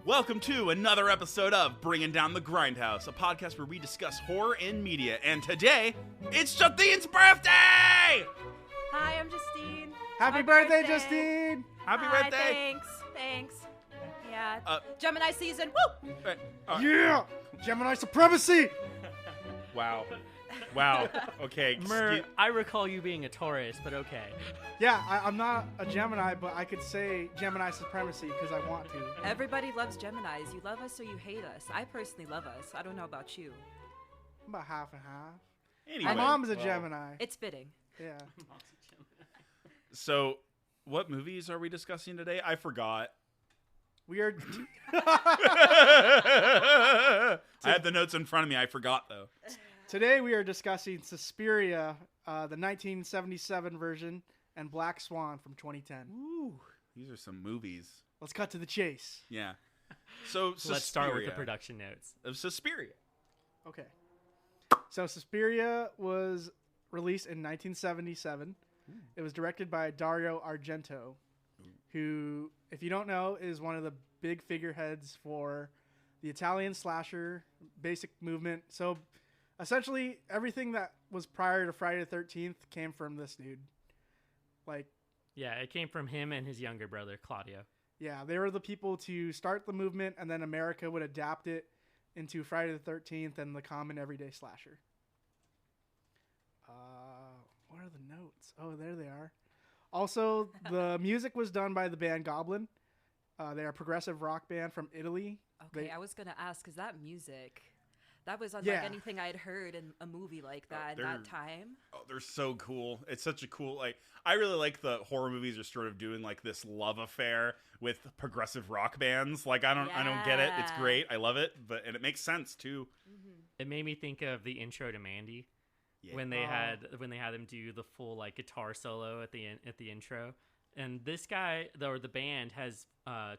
Welcome to another episode of Bringing Down the Grindhouse, a podcast where we discuss horror in media. And today, it's Justine's birthday! Hi, I'm Justine. Happy birthday, Justine! Happy Hi, birthday! Thanks. Yeah. Uh, Gemini season. Woo! Yeah! Gemini supremacy! Wow. Wow. Okay. Mer, I recall you being a Taurus, but okay. Yeah, I'm not a Gemini, but I could say Gemini supremacy because I want to. Everybody loves Geminis. You love us or you hate us. I personally love us. I don't know about you. I'm about half and half. Anyway, My mom's a Gemini. It's fitting. Yeah. So, what movies are we discussing today? I forgot. We are... I had the notes in front of me. I forgot, though. Today we are discussing Suspiria, the 1977 version, and Black Swan from 2010. Ooh, these are some movies. Let's cut to the chase. Yeah. So, Let's start with the Suspiria. production notes. Of Suspiria. Okay. So Suspiria was released in 1977. It was directed by Dario Argento, who, if you don't know, is one of the big figureheads for the Italian slasher basic movement. So essentially everything that was prior to Friday the 13th came from this dude. Like, Yeah, it came from him and his younger brother, Claudio. yeah, they were the people to start the movement, and then America would adapt it into Friday the 13th and the common everyday slasher. What are the notes? Oh, there they are. Also, the music was done by the band Goblin. They are a progressive rock band from Italy. Okay, I was going to ask, because that music, that was Yeah. unlike anything I'd heard in a movie like that at that time. Oh, they're so cool. It's such a cool, I really like the horror movies are sort of doing like this love affair with progressive rock bands. Like I don't get it. It's Yeah. great. I love it, and it makes sense too. It made me think of the intro to Mandy Yeah. when they had them do the full like guitar solo at the intro. And this guy, or the band, has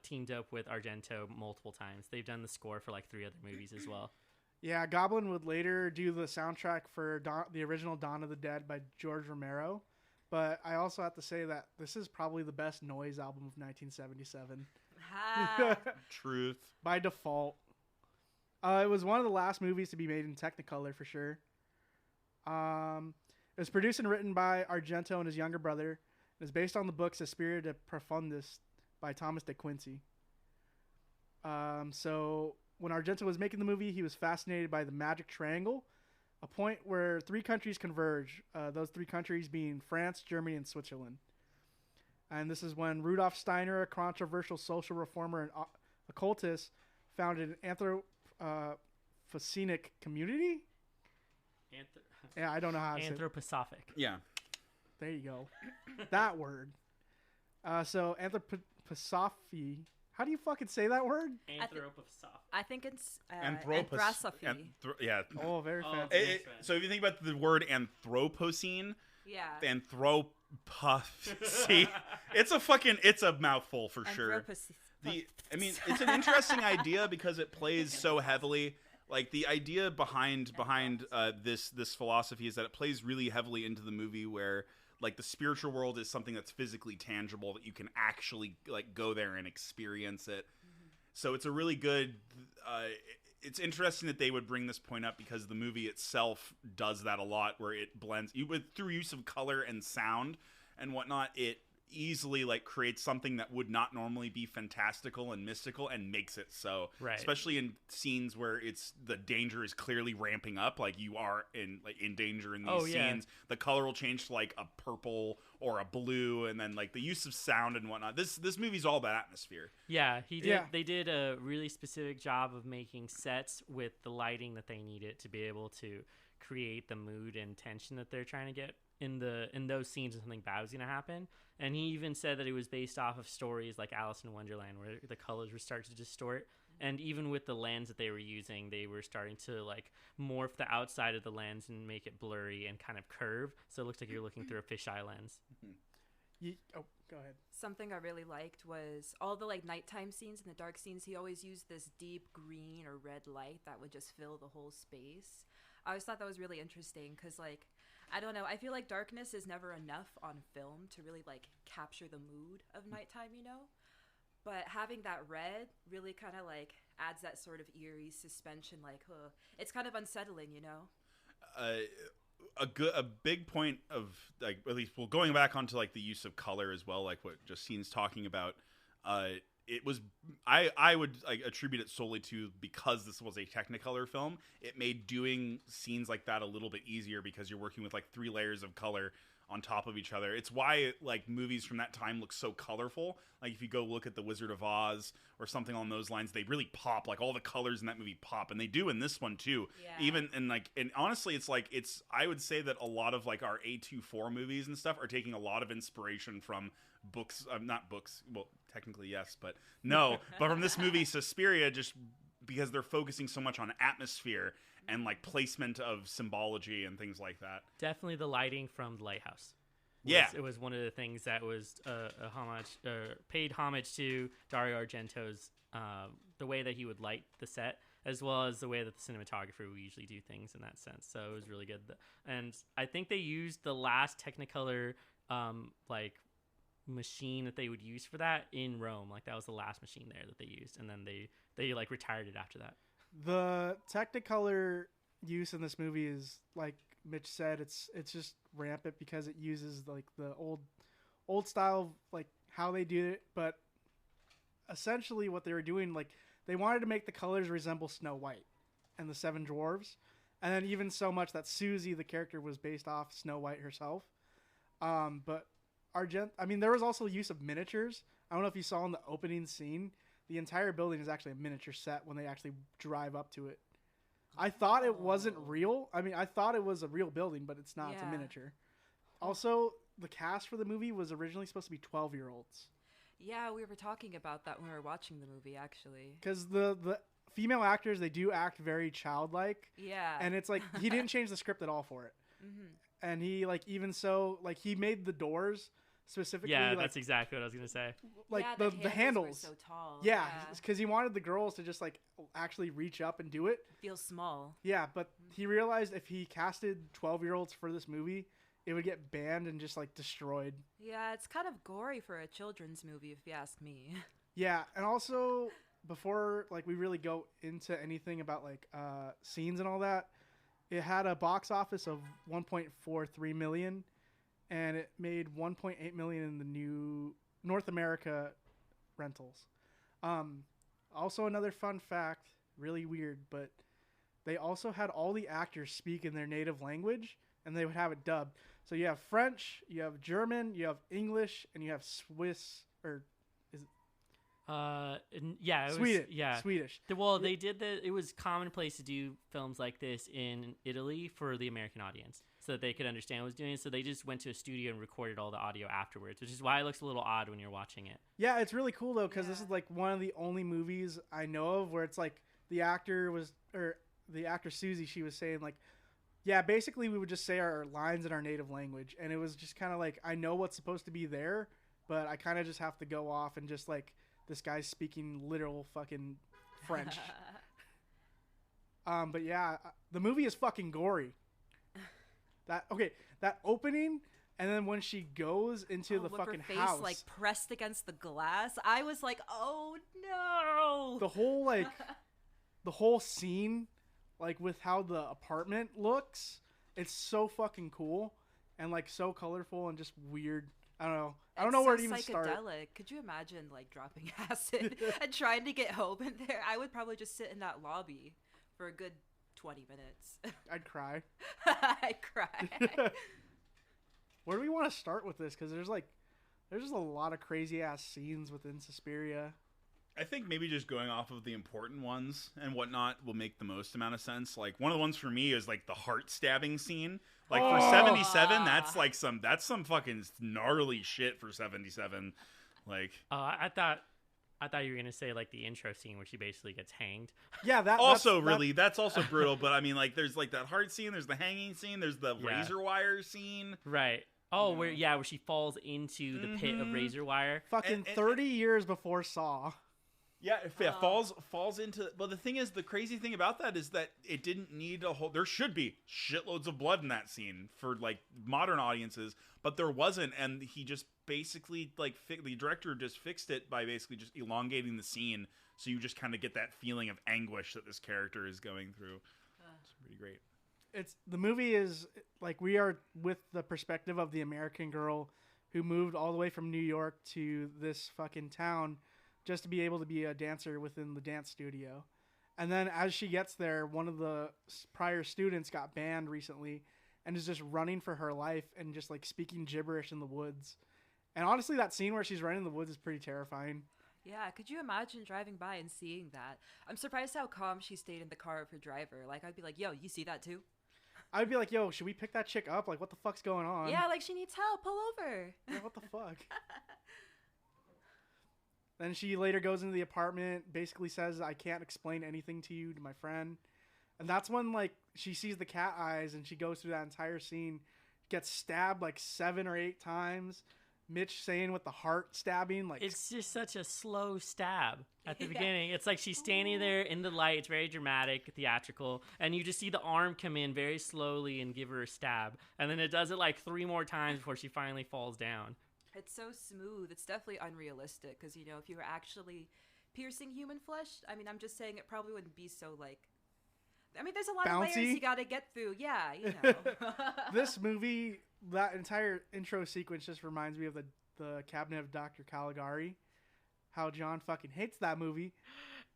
teamed up with Argento multiple times. They've done the score for like 3 other movies as well. Yeah, Goblin would later do the soundtrack for the original Dawn of the Dead by George Romero. But I also have to say that this is probably the best noise album of 1977. Ha. Truth. By default. It was one of the last movies to be made in Technicolor for sure. It was produced and written by Argento and his younger brother. It is based on the book Suspiria de Profundis by Thomas de Quincey. So when Argento was making the movie, he was fascinated by the magic triangle, a point where 3 countries converge, those 3 countries being France, Germany, and Switzerland. And this is when Rudolf Steiner, a controversial social reformer and occultist, founded an anthropocenic community? Yeah, I don't know how to say it. Anthroposophic. Yeah. There you go. That word. So anthroposophy. How do you fucking say that word? Anthroposophic. I think it's Anthropos. anthroposophy. Yeah. Oh, very Oh, fancy. okay. So if you think about the word Anthropocene, Yeah. Anthropocene, it's a mouthful for sure. It's an interesting idea because it plays so heavily. Like the idea behind this philosophy is that it plays really heavily into the movie, where like the spiritual world is something that's physically tangible that you can actually like go there and experience it. So it's a really good. It's interesting that they would bring this point up because the movie itself does that a lot, where it blends through use of color and sound and whatnot. It easily like creates something that would not normally be fantastical and mystical and makes it so. Right. Especially in scenes where the danger is clearly ramping up, like you are in danger in these scenes. The color will change to like a purple or a blue, and then like the use of sound and whatnot. This movie's all about atmosphere. Yeah, he did. Yeah. They did a really specific job of making sets with the lighting that they needed to be able to create the mood and tension that they're trying to get in those scenes when something bad was going to happen. And he even said that it was based off of stories like Alice in Wonderland, where the colors were starting to distort. And even with the lens that they were using, they were starting to like morph the outside of the lens and make it blurry and kind of curve, so it looks like you're looking through a fisheye lens. Go ahead. Something I really liked was all the like nighttime scenes and the dark scenes. He always used this deep green or red light that would just fill the whole space. I always thought that was really interesting because like I don't know. I feel like darkness is never enough on film to really like capture the mood of nighttime, you know? but having that red really kind of like adds that sort of eerie suspension, like, huh. It's kind of unsettling, you know? A big point of, like, at least, well, going back onto like the use of color as well, like what Justine's talking about, it was, I would like attribute it solely to, because this was a Technicolor film, it made doing scenes like that a little bit easier because you're working with like 3 layers of color on top of each other. It's why like movies from that time look so colorful. Like if you go look at The Wizard of Oz or something along those lines, they really pop. Like all the colors in that movie pop, and they do in this one too. Yeah. Even and honestly, it's like, I would say that a lot of like our A24 movies and stuff are taking a lot of inspiration from books. Not books. Well, technically yes, but no. But from this movie Suspiria, just because they're focusing so much on atmosphere and like placement of symbology and things like that. Definitely the lighting from The Lighthouse. It was one of the things that was a homage, paid homage to Dario Argento's, the way that he would light the set, as well as the way that the cinematographer would usually do things in that sense. So it was really good. And I think they used the last Technicolor like machine that they would use for that in Rome. Like that was the last machine there that they used, and then they like retired it after that. The Technicolor use in this movie is, like Mitch said, it's just rampant because it uses like the old style, like how they do it. But essentially what they were doing, like they wanted to make the colors resemble Snow White and the 7 Dwarves, and then even so much that Susie, the character, was based off Snow White herself. But there was also use of miniatures. I don't know if you saw in the opening scene, the entire building is actually a miniature set when they actually drive up to it. I thought it wasn't real. I mean, I thought it was a real building, but it's not. Yeah. It's a miniature. Also, the cast for the movie was originally supposed to be 12-year-olds. Yeah, we were talking about that when we were watching the movie, actually. Because the female actors, they do act very childlike. Yeah. And it's like, he didn't change the script at all for it. Mm-hmm. And he, like, even so, like, he made the doors specifically. Yeah, like, that's exactly what I was going to say. Like, yeah, the handles. Were so tall. Yeah, because he wanted the girls to just, like, actually reach up and do it. Feel small. Yeah, but he realized if he casted 12-year-olds for this movie, it would get banned and just, like, destroyed. Yeah, it's kind of gory for a children's movie, if you ask me. Yeah, and also, before, like, we really go into anything about, like, scenes and all that, it had a box office of $1.43 million, and it made $1.8 million in the new North America rentals. Also, another fun fact, really weird, but they also had all the actors speak in their native language, and they would have it dubbed. So you have French, you have German, you have English, and you have Swiss, or is it? Swedish. Well, they did it was commonplace to do films like this in Italy for the American audience, so that they could understand what was doing. So they just went to a studio and recorded all the audio afterwards, which is why it looks a little odd when you're watching it. Yeah, it's really cool though, because this is like one of the only movies I know of where it's like the actor Susie, she was saying like, yeah, basically we would just say our lines in our native language, and it was just kind of like, I know what's supposed to be there, but I kind of just have to go off and just like, this guy's speaking literal fucking French. But yeah, the movie is fucking gory. That opening, and then when she goes into the fucking her face, house, like pressed against the glass, I was like, oh no. The whole scene, like with how the apartment looks, it's so fucking cool and like so colorful and just weird. I don't know where to even start. Psychedelic. Could you imagine like dropping acid and trying to get home in there? I would probably just sit in that lobby for a good 20 minutes. I'd cry. I'd cry. Where do we want to start with this? Because there's just a lot of crazy ass scenes within Suspiria. I think maybe just going off of the important ones and whatnot will make the most amount of sense. Like one of the ones for me is like the heart stabbing scene. Like for 77, that's some fucking gnarly shit for 77. Like I thought you were gonna say like the intro scene where she basically gets hanged. Yeah, that's also brutal. But I mean, like there's like that heart scene, there's the hanging scene, there's the razor wire scene. Right. Oh, where she falls into the pit of razor wire. Fucking 30 years before Saw. Yeah, falls into. Well, the thing is, the crazy thing about that is that it didn't need a whole. There should be shitloads of blood in that scene for like modern audiences, but there wasn't, and he just basically like the director just fixed it by basically just elongating the scene, so you just kind of get that feeling of anguish that this character is going through. It's pretty great. The movie is like we are with the perspective of the American girl who moved all the way from New York to this fucking town just to be able to be a dancer within the dance studio. And then as she gets there, one of the prior students got banned recently and is just running for her life and just like speaking gibberish in the woods. And honestly, that scene where she's running in the woods is pretty terrifying. Yeah, could you imagine driving by and seeing that? I'm surprised how calm she stayed in the car of her driver. Like, I'd be like, yo, you see that too? I'd be like, yo, should we pick that chick up? Like, what the fuck's going on? Yeah, like, she needs help. Pull over. Yeah, what the fuck? Then she later goes into the apartment, basically says, I can't explain anything to you, to my friend. And that's when, like, she sees the cat eyes and she goes through that entire scene, gets stabbed, like, 7 or 8 times. Mitch saying with the heart stabbing, like... It's just such a slow stab at the beginning. It's like she's standing there in the light. It's very dramatic, theatrical. And you just see the arm come in very slowly and give her a stab. And then it does it, like, 3 more times before she finally falls down. It's so smooth. It's definitely unrealistic because, you know, if you were actually piercing human flesh, I mean, I'm just saying it probably wouldn't be so, like... I mean, there's a lot bouncy? of layers you gotta get through. Yeah, you know. This movie, that entire intro sequence just reminds me of the Cabinet of Dr. Caligari. How John fucking hates that movie.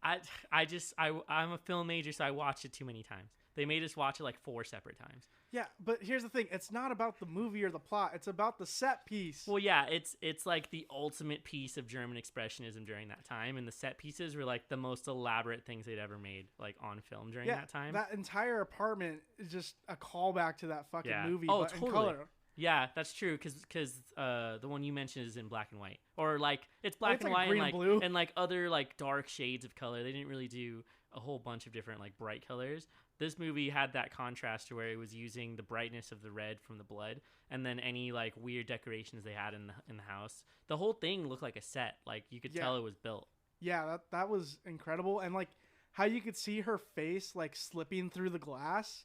I'm a film major, so I watched it too many times. They made us watch it like 4 separate times. Yeah, but here's the thing. It's not about the movie or the plot. It's about the set piece. Well, yeah, it's like the ultimate piece of German expressionism during that time, and the set pieces were like the most elaborate things they'd ever made, like on film during that time. That entire apartment is just a callback to that fucking movie, but totally. In color. Yeah, that's true, because the one you mentioned is in black and white. Or, like, it's black and white green and, like, blue. and, like, other, like, dark shades of color. They didn't really do a whole bunch of different, like, bright colors. This movie had that contrast to where it was using the brightness of the red from the blood, and then any, like, weird decorations they had in the house. The whole thing looked like a set. Like, you could tell it was built. Yeah, that was incredible. And, like, how you could see her face, like, slipping through the glass,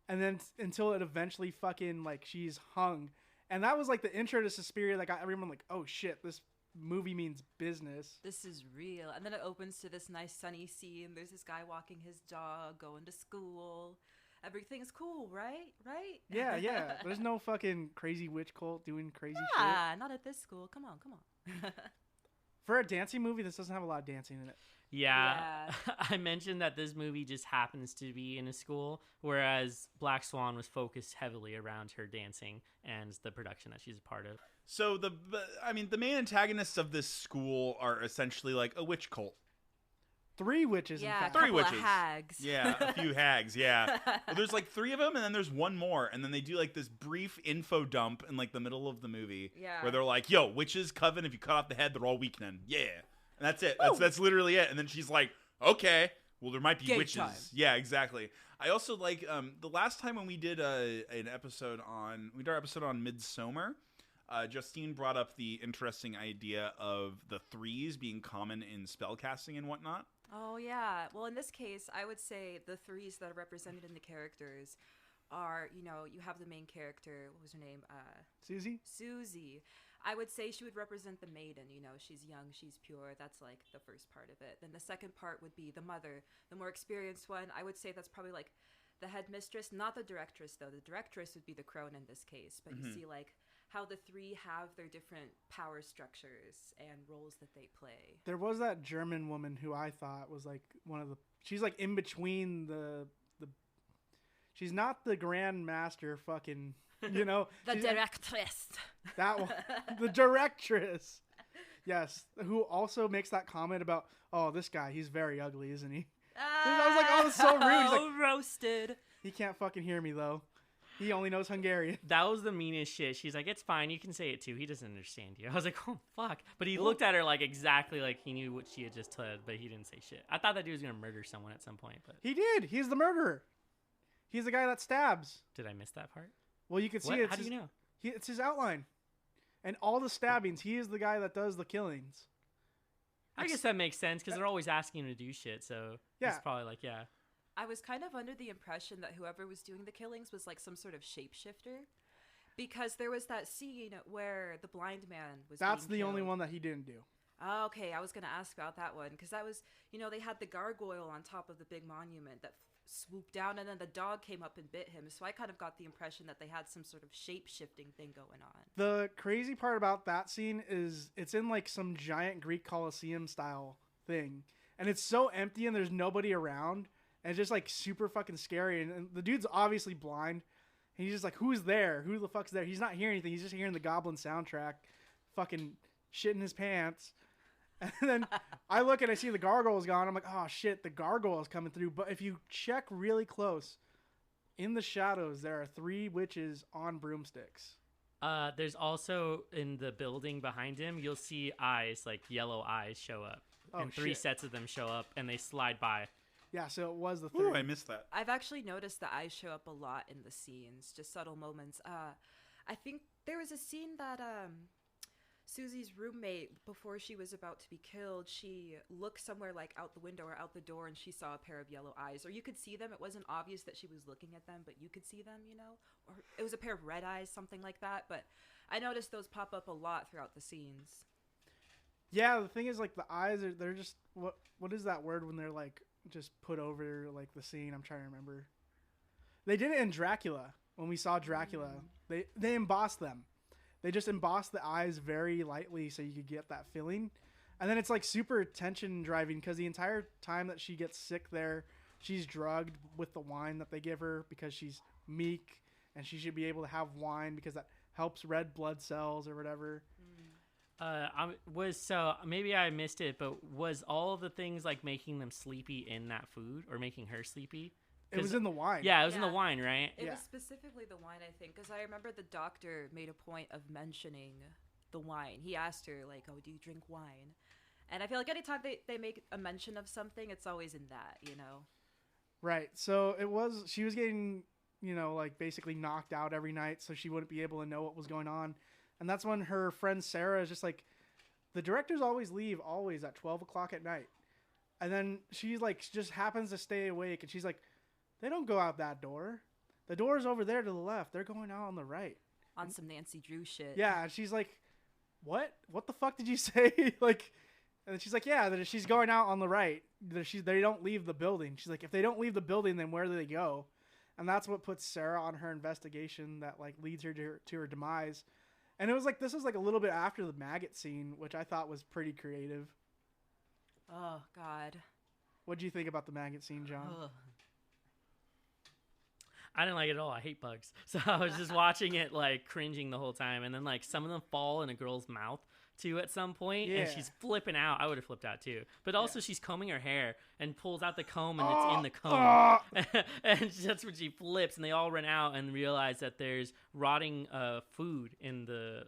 and then until it eventually fucking, like, she's hung. And that was, like, the intro to Suspiria that got everyone like, oh, shit, this movie means business. This is real. And then it opens to this nice sunny scene. There's this guy walking his dog, going to school. Everything's cool, right? Yeah. There's no fucking crazy witch cult doing crazy shit. Ah, not at this school. Come on. For a dancing movie, this doesn't have a lot of dancing in it. Yeah. I mentioned that this movie just happens to be in a school, whereas Black Swan was focused heavily around her dancing and the production that she's a part of. So the main antagonists of this school are essentially like a witch cult. 3 witches, in fact. 3 witches. Of hags. Yeah, a few hags, yeah. Well, there's like 3 of them, and then there's one more, and then they do like this brief info dump in like the middle of the movie, where they're like, "Yo, witches coven. If you cut off the head, they're all weakening." Yeah, and that's it. That's literally it. And then she's like, "Okay, well, there might be Game witches." time. Yeah, exactly. I also like the last time when we did our episode on Midsommar. Justine brought up the interesting idea of the 3s being common in spellcasting and whatnot. Oh, yeah. Well, in this case, I would say the 3s that are represented in the characters are, you know, you have the main character. What was her name? Susie. I would say she would represent the maiden. You know, she's young, she's pure. That's like the first part of it. Then the second part would be the mother, the more experienced one. I would say that's probably like the headmistress, not the directress, though. The directress would be the crone in this case. But you see, like, how the 3 have their different power structures and roles that they play. There was that German woman who I thought was like one of the... She's like in between the she's not the Grand Master fucking, you know. The directress. That one. The directress. Yes. Who also makes that comment about, oh, this guy, he's very ugly, isn't he? I was like, oh, it's so rude. He's like, roasted. He can't fucking hear me, though. He only knows Hungarian. That was the meanest shit. She's like, it's fine. You can say it too. He doesn't understand you. I was like, oh, fuck. But he looked at her like exactly like he knew what she had just said, but he didn't say shit. I thought that dude was going to murder someone at some point. But he did. He's the murderer. He's the guy that stabs. Did I miss that part? Well, you can see it. How do you know? It's his outline. And all the stabbings, he is the guy that does the killings. I guess that makes sense because they're always asking him to do shit. So he's probably like, yeah. I was kind of under the impression that whoever was doing the killings was like some sort of shapeshifter, because there was that scene where the blind man was. That's the killed. only one that he didn't do. Oh, okay, I was gonna ask about that one because that was, they had the gargoyle on top of the big monument that swooped down, and then the dog came up and bit him. So I kind of got the impression that they had some sort of shape-shifting thing going on. The crazy part about that scene is it's in like some giant Greek Colosseum style thing, and it's so empty and there's nobody around. And it's just, like, super fucking scary. And the dude's obviously blind. And he's just like, who's there? Who the fuck's there? He's not hearing anything. He's just hearing the Goblin soundtrack. Fucking shitting his pants. And then I look and I see the gargoyle's gone. I'm like, oh, shit, the gargoyle's coming through. But if you check really close, in the shadows, there are 3 witches on broomsticks. There's also, in the building behind him, you'll see eyes, like yellow eyes show up. And 3 sets of them show up, and they slide by. Yeah, so it was the 3rd. Ooh, I missed that. I've actually noticed the eyes show up a lot in the scenes, just subtle moments. I think there was a scene that Susie's roommate, before she was about to be killed, she looked somewhere like out the window or out the door, and she saw a pair of yellow eyes. Or you could see them. It wasn't obvious that she was looking at them, but you could see them, Or it was a pair of red eyes, something like that. But I noticed those pop up a lot throughout the scenes. Yeah, the thing is, like, the eyes, they're just... What is that word when they're, like... just put over like the scene? I'm trying to remember. They did it in Dracula. When we saw Dracula, they embossed them. They just embossed the eyes very lightly so you could get that feeling. And then it's like super tension driving because the entire time that she gets sick there, she's drugged with the wine that they give her because she's meek and she should be able to have wine because that helps red blood cells or whatever. Maybe I missed it, but was all the things like making them sleepy in that food or making her sleepy? It was in the wine. Yeah, it was in the wine, right? It was specifically the wine, I think, because I remember the doctor made a point of mentioning the wine. He asked her, like, oh, do you drink wine? And I feel like anytime they make a mention of something, it's always in that, Right. So she was getting, like basically knocked out every night so she wouldn't be able to know what was going on. And that's when her friend Sarah is just like, the directors always leave at 12 o'clock at night. And then she like just happens to stay awake. And she's like, they don't go out that door. The door's over there to the left. They're going out on the right. On some Nancy Drew shit. Yeah. And she's like, what? What the fuck did you say? Like, and then she's like, yeah, that she's going out on the right. They don't leave the building. She's like, if they don't leave the building, then where do they go? And that's what puts Sarah on her investigation that like leads her to her demise. And it was like, this was like a little bit after the maggot scene, which I thought was pretty creative. Oh, God. What do you think about the maggot scene, John? Ugh. I didn't like it at all. I hate bugs. So I was just watching it like cringing the whole time. And then like some of them fall in a girl's mouth too at some point, and she's flipping out. I would have flipped out too. But also she's combing her hair and pulls out the comb, and it's in the comb. And that's when she flips, and they all run out and realize that there's rotting food in the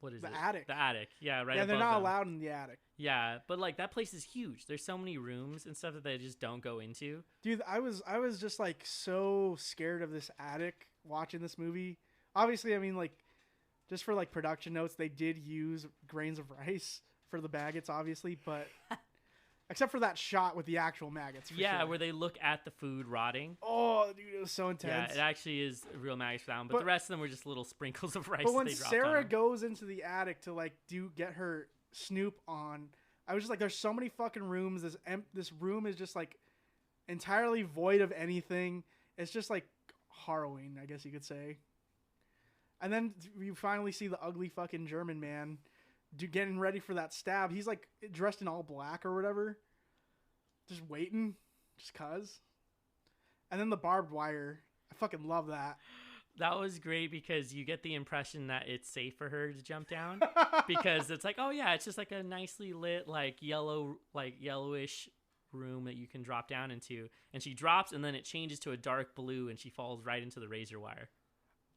what is the it? Attic. The attic. Yeah, right. Yeah, they're above not them. allowed in the attic. Yeah, but like that place is huge. There's so many rooms and stuff that they just don't go into. Dude, I was just like so scared of this attic watching this movie. Obviously, I mean, like, just for like production notes, they did use grains of rice for the maggots, obviously, but except for that shot with the actual maggots. Yeah, sure. where they look at the food rotting. Oh, dude, it was so intense. Yeah, it actually is real maggots for that one, but the rest of them were just little sprinkles of rice. But when they dropped Sarah on goes into the attic to like get her snoop on, I was just like, there's so many fucking rooms. This room is just like entirely void of anything. It's just like harrowing, I guess you could say. And then you finally see the ugly fucking German man getting ready for that stab. He's like dressed in all black or whatever, just waiting, just cuz. And then the barbed wire. I fucking love that. That was great because you get the impression that it's safe for her to jump down because it's like, oh yeah, it's just like a nicely lit, like yellowish room that you can drop down into. And she drops, and then it changes to a dark blue, and she falls right into the razor wire.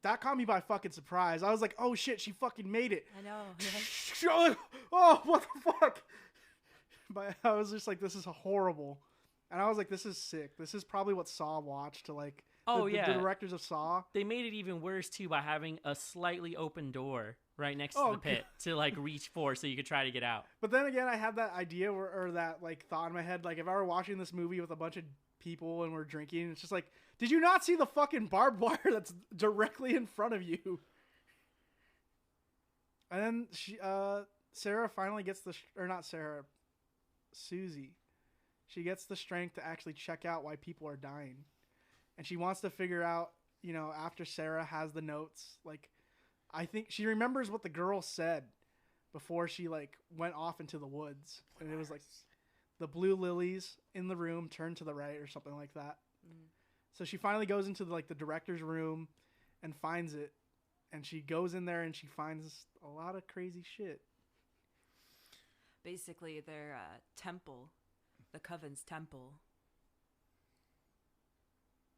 That caught me by fucking surprise. I was like, oh shit, she fucking made it. I know. Oh, what the fuck? But I was just like, this is horrible. And I was like, this is sick. This is probably what Saw watched to like Oh, the directors of Saw. They made it even worse too by having a slightly open door right next to the pit to like reach for, so you could try to get out. But then again, I had that idea or that like thought in my head, like if I were watching this movie with a bunch of people and we're drinking, it's just like, did you not see the fucking barbed wire that's directly in front of you? And then Sarah finally gets Susie. She gets the strength to actually check out why people are dying. And she wants to figure out, you know, after Sarah has the notes, like, I think she remembers what the girl said before she, like, went off into the woods. And it was like, the blue lilies in the room turn to the right or something like that. Mm. So she finally goes into, the director's room and finds it. And she goes in there and she finds a lot of crazy shit. Basically, their temple, the Coven's temple.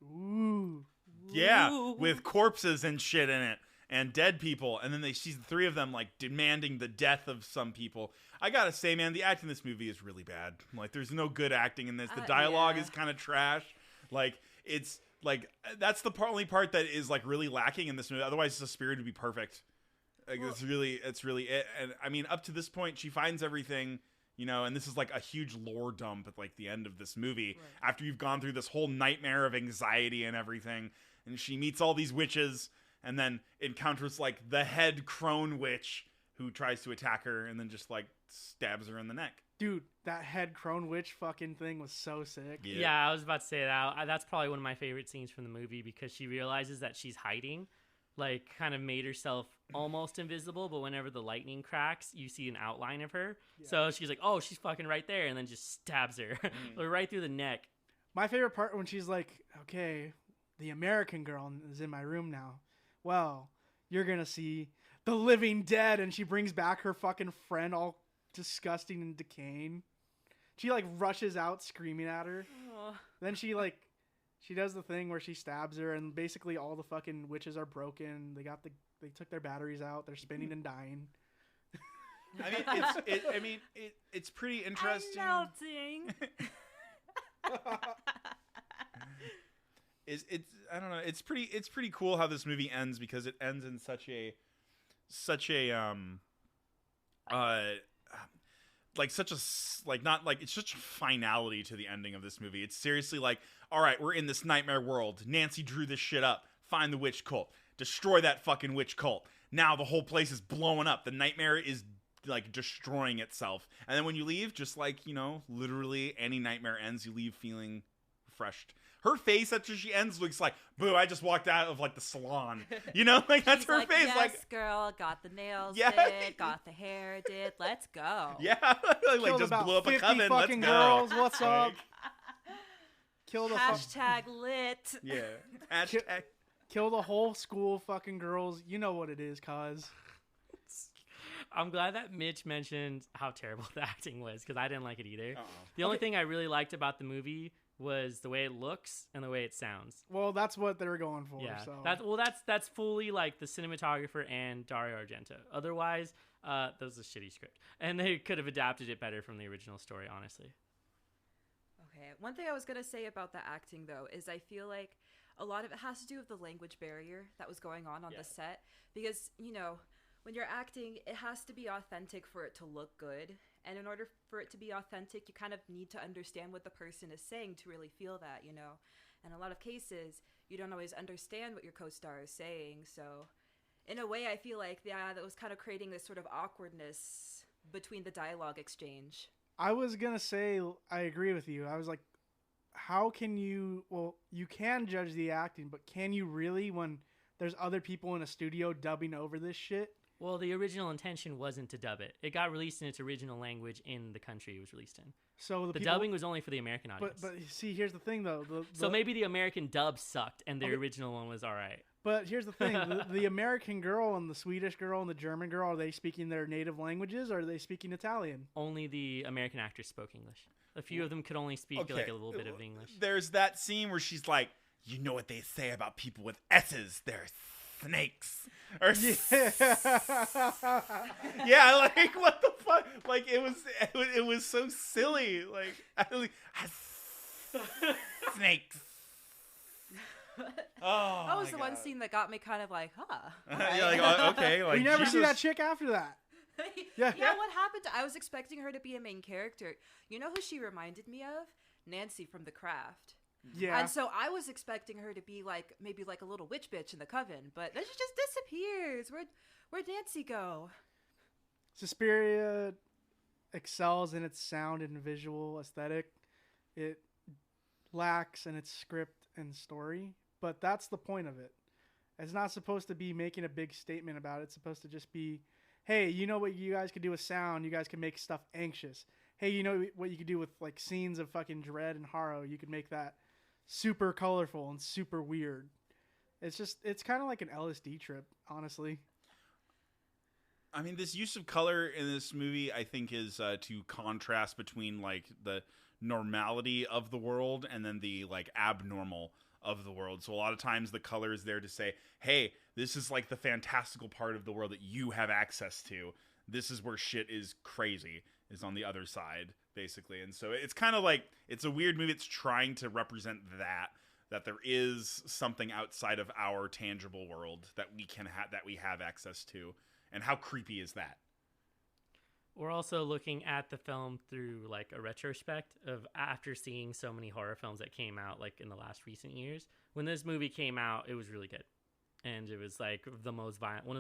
Ooh. Yeah, with corpses and shit in it. And dead people. And then she's the three of them, like, demanding the death of some people. I gotta say, man, the acting in this movie is really bad. Like, there's no good acting in this. The dialogue is kind of trash. Like, it's... Like, that's the only part that is, like, really lacking in this movie. Otherwise, Suspiria would be perfect. Like, it's really it. And, I mean, up to this point, she finds everything, you know, and this is, like, a huge lore dump at, like, the end of this movie. Right. After you've gone through this whole nightmare of anxiety and everything. And she meets all these witches and then encounters, like, the head crone witch who tries to attack her and then just, like, stabs her in the neck. Dude, that head crone witch fucking thing was so sick. Yeah, I was about to say that. That's probably one of my favorite scenes from the movie because she realizes that she's hiding, like kind of made herself almost invisible, but whenever the lightning cracks, you see an outline of her. Yeah. So she's like, oh, she's fucking right there, and then just stabs her right through the neck. My favorite part when she's like, okay, the American girl is in my room now. Well, you're going to see the living dead, and she brings back her fucking friend all disgusting and decaying. She like rushes out screaming at her. Then she does the thing where she stabs her, and basically all the fucking witches are broken. They took their batteries out. They're spinning and dying. I mean, it's pretty interesting. I'm melting. I don't know. It's pretty cool how this movie ends because it ends in such a it's such a finality to the ending of this movie. It's seriously like, all right, we're in this nightmare world. Nancy drew this shit up. Find the witch cult. Destroy that fucking witch cult. Now the whole place is blowing up. The nightmare is like destroying itself. And then when you leave, just like, you know, literally any nightmare ends, you leave feeling refreshed. Her face after she ends looks like, boo, I just walked out of, like, the salon. You know? Like, that's her face. Yes, like, girl, got the nails did, got the hair did, let's go. Yeah. Like, just blew up a coven, let's go. Girls, what's up? Kill the hashtag lit. Yeah. Hashtag. Kill the whole school fucking girls. You know what it is, cuz. I'm glad that Mitch mentioned how terrible the acting was, because I didn't like it either. The only thing I really liked about the movie was the way it looks and the way it sounds. Well, that's what they were going for. Yeah. So. That's fully like the cinematographer and Dario Argento. Otherwise, that was a shitty script, and they could have adapted it better from the original story, honestly. Okay, one thing I was gonna say about the acting though is I feel like a lot of it has to do with the language barrier that was going on the set, because you know, when you're acting, it has to be authentic for it to look good. And in order for it to be authentic, you kind of need to understand what the person is saying to really feel that, you know. And in a lot of cases, you don't always understand what your co-star is saying. So in a way, I feel like, that was kind of creating this sort of awkwardness between the dialogue exchange. I was going to say, I agree with you. I was like, how can you, well, you can judge the acting, but can you really when there's other people in a studio dubbing over this shit? Well, the original intention wasn't to dub it. It got released in its original language in the country it was released in. So the dubbing was only for the American audience. But see, here's the thing, though. So maybe the American dub sucked, and the original one was all right. But here's the thing. the American girl and the Swedish girl and the German girl, are they speaking their native languages, or are they speaking Italian? Only the American actors spoke English. A few of them could only speak like a little bit of English. There's that scene where she's like, you know what they say about people with S's? They're snakes. Or yeah, like what the fuck? Like it was so silly. Like snakes. That was the one scene that got me kind of like, huh. Right. You're like, okay. Like, we never Jesus. see that chick after that. Yeah, what happened? I was expecting her to be a main character. You know who she reminded me of? Nancy from The Craft. Yeah. And so I was expecting her to be like maybe like a little witch bitch in the coven, but then she just disappears. Where'd Nancy go? Suspiria excels in its sound and visual aesthetic. It lacks in its script and story, but that's the point of it. It's not supposed to be making a big statement about it. It's supposed to just be, hey, you know what you guys could do with sound? You guys can make stuff anxious. Hey, you know what you could do with like scenes of fucking dread and horror? You could make that super colorful and super weird. It's kind of like an LSD trip, honestly. I mean, this use of color in this movie, I think, is to contrast between like the normality of the world and then the like abnormal of the world. So a lot of times the color is there to say, hey, this is like the fantastical part of the world that you have access to. This is where shit is crazy, is on the other side, basically. And so it's kind of like, it's a weird movie. It's trying to represent that there is something outside of our tangible world that we can that we have access to. And how creepy is that? We're also looking at the film through like a retrospect of after seeing so many horror films that came out like in the last recent years. When this movie came out, it was really good. And it was like one of the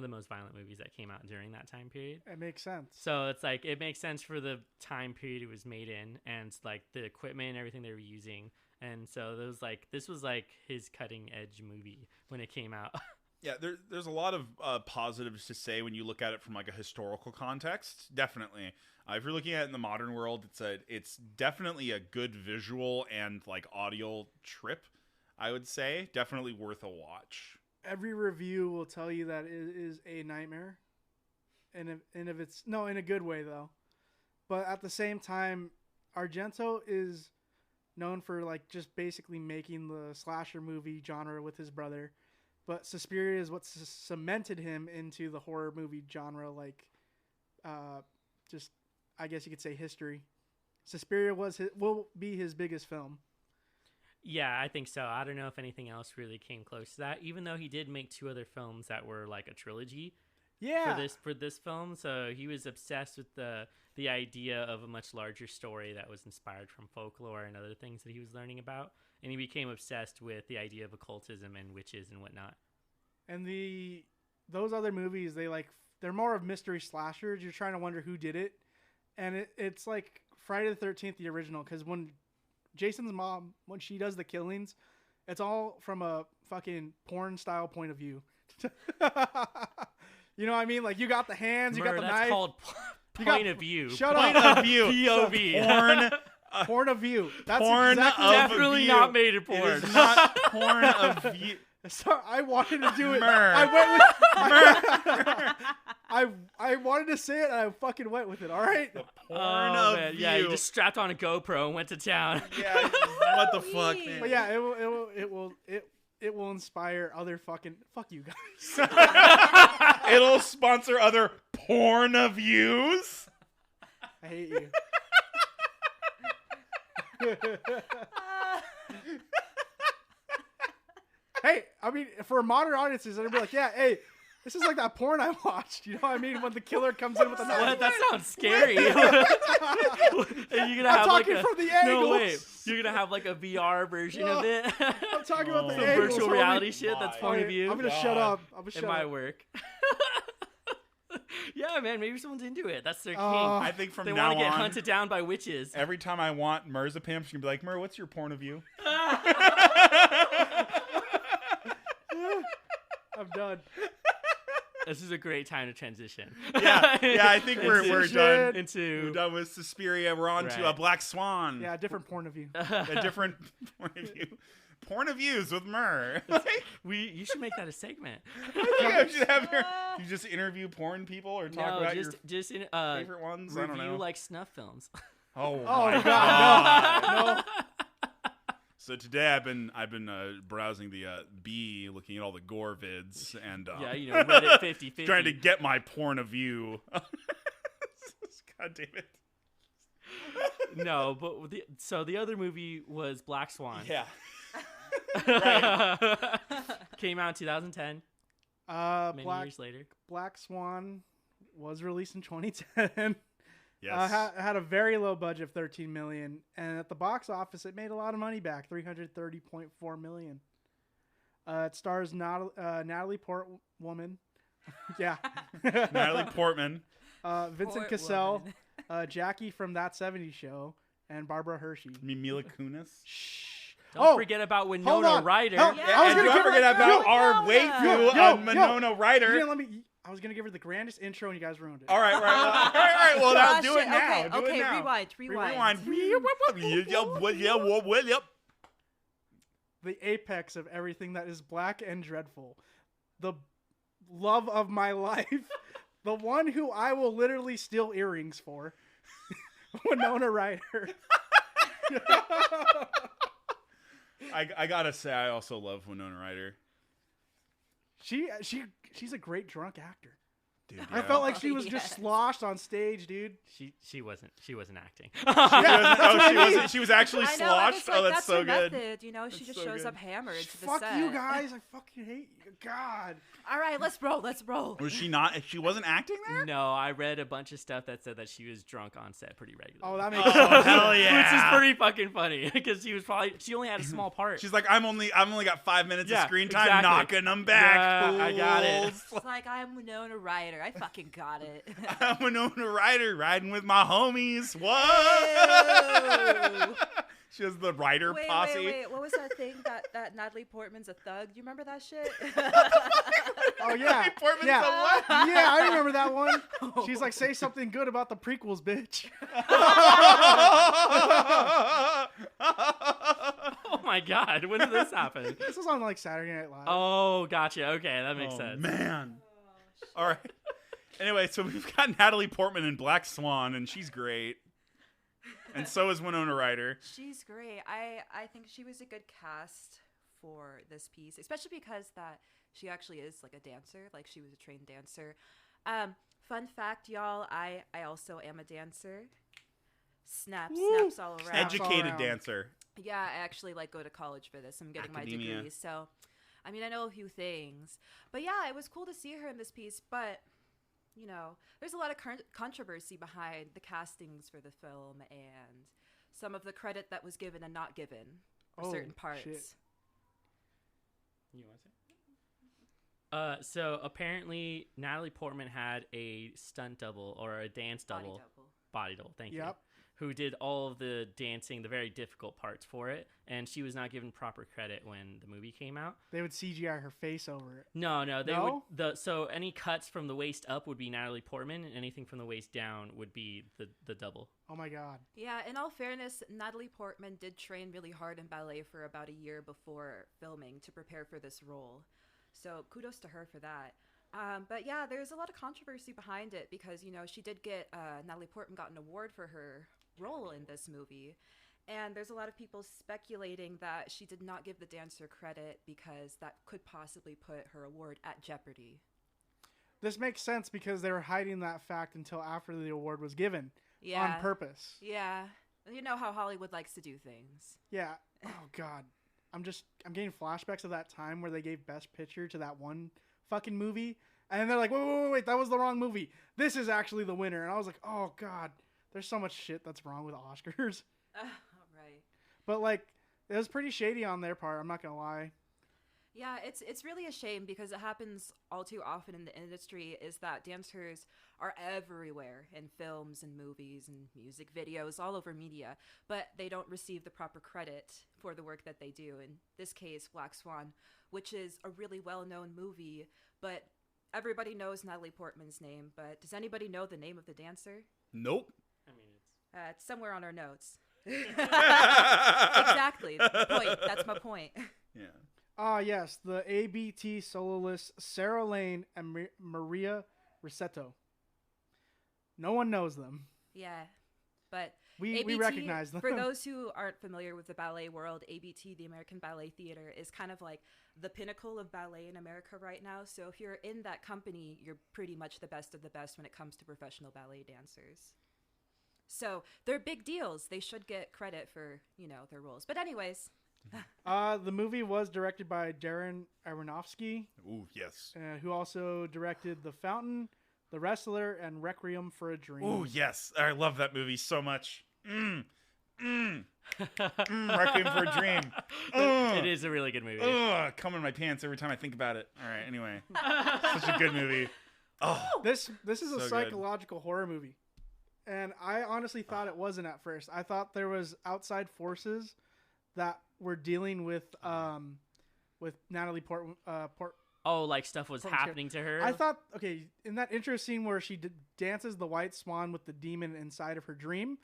most violent movies that came out during that time period. It makes sense. So it's like, it makes sense for the time period it was made in and like the equipment and everything they were using. And so this was like his cutting edge movie when it came out. Yeah, there's a lot of positives to say when you look at it from like a historical context. Definitely, if you're looking at it in the modern world, it's definitely a good visual and like audio trip. I would say definitely worth a watch. Every review will tell you that it is a nightmare, and if it's in a good way though. But at the same time, Argento is known for like just basically making the slasher movie genre with his brother. But Suspiria is what cemented him into the horror movie genre, like, just, I guess you could say, history. Suspiria will be his biggest film. Yeah, I think so. I don't know if anything else really came close to that, even though he did make 2 other films that were like a trilogy. Yeah. For this film, so he was obsessed with the idea of a much larger story that was inspired from folklore and other things that he was learning about. And he became obsessed with the idea of occultism and witches and whatnot. And those other movies, they're more of mystery slashers. You're trying to wonder who did it. And it's like Friday the 13th, the original, because when Jason's mom, when she does the killings, it's all from a fucking porn style point of view. You know what I mean? Like, you got the hands, you got the knife. That's called point of view. Shut Point up. of view. POV. Porn of view. That's porn exactly of definitely view. not made in porn. It is not porn of view. Sorry, I wanted to do it. Myrrh. I wanted to say it, and I fucking went with it. All right. The porn of man. view. Yeah, you just strapped on a GoPro and went to town. Yeah, what the fuck, man? But yeah, it will inspire other fucking fuck you guys. It'll sponsor other porn of views. I hate you. Hey, I mean, for modern audiences, they'll be like, yeah, hey, this is like that porn I watched. You know what I mean? When the killer comes in with a knife. What? That sounds scary. You're gonna have I'm talking from the angles. No, wait. You're gonna have like a VR version of it. I'm talking about the Some angles. virtual homie. reality shit that's My point of view. I'm gonna shut up. I'm gonna shut It might up. work. Yeah, man, maybe someone's into it. That's their king. I think from They now want to get on, hunted down by witches. every time I want Myrrh's a pimp, she's gonna be like, Myrrh, what's your porn of view? I'm done. This is a great time to transition. Yeah, I think we're done. Into We're done with Suspiria. We're on to a Right. Black Swan. Yeah, different point of view. A different point of view. Porn of views with Myrrh. you should make that a segment. You should have you just interview porn people or talk about your favorite ones. I don't review know. like snuff films. Oh Oh my God, no. So today I've been browsing the B, looking at all the gore vids, and Yeah, Reddit 50/50. trying to get my porn of view. God damn it! No, but the other movie was Black Swan. Yeah. Right. Came out in 2010. Many years later. Black Swan was released in 2010. Yes. Had a very low budget of $13 million, and at the box office, it made a lot of money back, $330.4 million. It stars Natalie Portman. Yeah. Natalie Portman. Vincent Cassell, Jackie from That 70s Show, and Barbara Hershey. You mean Mila Kunis? Shh. Don't forget about Winona Ryder. Oh, Yeah. I was And gonna don't forget about our waifu on Winona Ryder. I was gonna give her the grandest intro, and you guys ruined it. All right. Well, now do it now. Do Okay, it now. rewind. Yep. The apex of everything that is black and dreadful. The love of my life. The one who I will literally steal earrings for. Winona Ryder. I gotta say, I also love Winona Ryder. She's a great drunk actor. Dude, I yeah. felt like she was just sloshed on stage, dude. She wasn't acting. She was actually I know, sloshed. like, Oh, that's that's so her good. method, you know, she That's just so shows good. up hammered to the Fuck set. you guys. I fucking hate you. God. All right, let's roll. Was she not? She wasn't acting there. No, I read a bunch of stuff that said that she was drunk on set pretty regularly. Oh, that makes Oh, sense. hell yeah. Which is pretty fucking funny because she only had a small part. She's like, I've only got 5 minutes of Yeah, screen time, exactly. knocking them back. Yeah, I got it. fools. It's like, I'm Winona Ryder. I fucking got it. I'm Winona Ryder riding with my homies. What? Ew. She has the Ryder Wait, posse. wait. What was that thing that Natalie Portman's a thug? Do you remember that shit? Oh, yeah. Natalie Portman's yeah. a what? Yeah, I remember that one. She's like, say something good about the prequels, bitch. Oh my god, when did this happen? This was on like Saturday Night Live. Oh, gotcha. Okay, that makes Oh, sense. man. All right. Anyway, so we've got Natalie Portman in Black Swan, and she's great. And so is Winona Ryder. She's great. I think she was a good cast for this piece, especially because that she actually is like a dancer. Like she was a trained dancer. Fun fact, y'all, I also am a dancer. Snaps all around. Educated around. dancer. Yeah, I actually like go to college for this. I'm getting Academia. my degree. So, I mean, I know a few things. But yeah, it was cool to see her in this piece. But, you know, there's a lot of controversy behind the castings for the film and some of the credit that was given and not given for certain parts. Shit. You want to say? So apparently Natalie Portman had a stunt double or a dance double. Body double, thank you. Yep. Who did all of the dancing, the very difficult parts for it, and she was not given proper credit when the movie came out. They would CGI her face over it. No, they No? would. So any cuts from the waist up would be Natalie Portman, and anything from the waist down would be the double. Oh my god. Yeah, in all fairness, Natalie Portman did train really hard in ballet for about a year before filming to prepare for this role. So kudos to her for that. But yeah, there's a lot of controversy behind it because, you know, she did get, Natalie Portman got an award for her role in this movie. And there's a lot of people speculating that she did not give the dancer credit because that could possibly put her award at jeopardy. This makes sense because they were hiding that fact until after the award was given. Yeah. On purpose. Yeah. You know how Hollywood likes to do things. Yeah. Oh god. I'm getting flashbacks of that time where they gave Best Picture to that one fucking movie. And then they're like, wait, that was the wrong movie. This is actually the winner. And I was like, oh god. There's so much shit that's wrong with Oscars. Right. But like, it was pretty shady on their part. I'm not gonna lie. Yeah, it's really a shame because it happens all too often in the industry is that dancers are everywhere in films and movies and music videos, all over media, but they don't receive the proper credit for the work that they do. In this case, Black Swan, which is a really well-known movie, but everybody knows Natalie Portman's name, but does anybody know the name of the dancer? Nope. I mean, It's somewhere on our notes. Exactly. The point. That's my point. Yeah. Yes, the ABT soloists Sarah Lane and Maria Rossetto. No one knows them. Yeah, but We ABT, recognize them. For those who aren't familiar with the ballet world, ABT, the American Ballet Theater, is kind of like the pinnacle of ballet in America right now. So if you're in that company, you're pretty much the best of the best when it comes to professional ballet dancers. So they're big deals. They should get credit for, you know, their roles. But anyways, The movie was directed by Darren Aronofsky. Ooh, yes. Who also directed The Fountain, The Wrestler, and Requiem for a Dream. Ooh, yes. I love that movie so much. Requiem for a Dream. It is a really good movie. Come in my pants every time I think about it. All right, anyway. Such a good movie. Oh, This is so a psychological horror movie. And I honestly thought it wasn't at first. I thought there was outside forces that were dealing with Natalie Portman. Oh, like stuff was happening to her? I thought, okay, in that intro scene where she dances the white swan with the demon inside of her dream,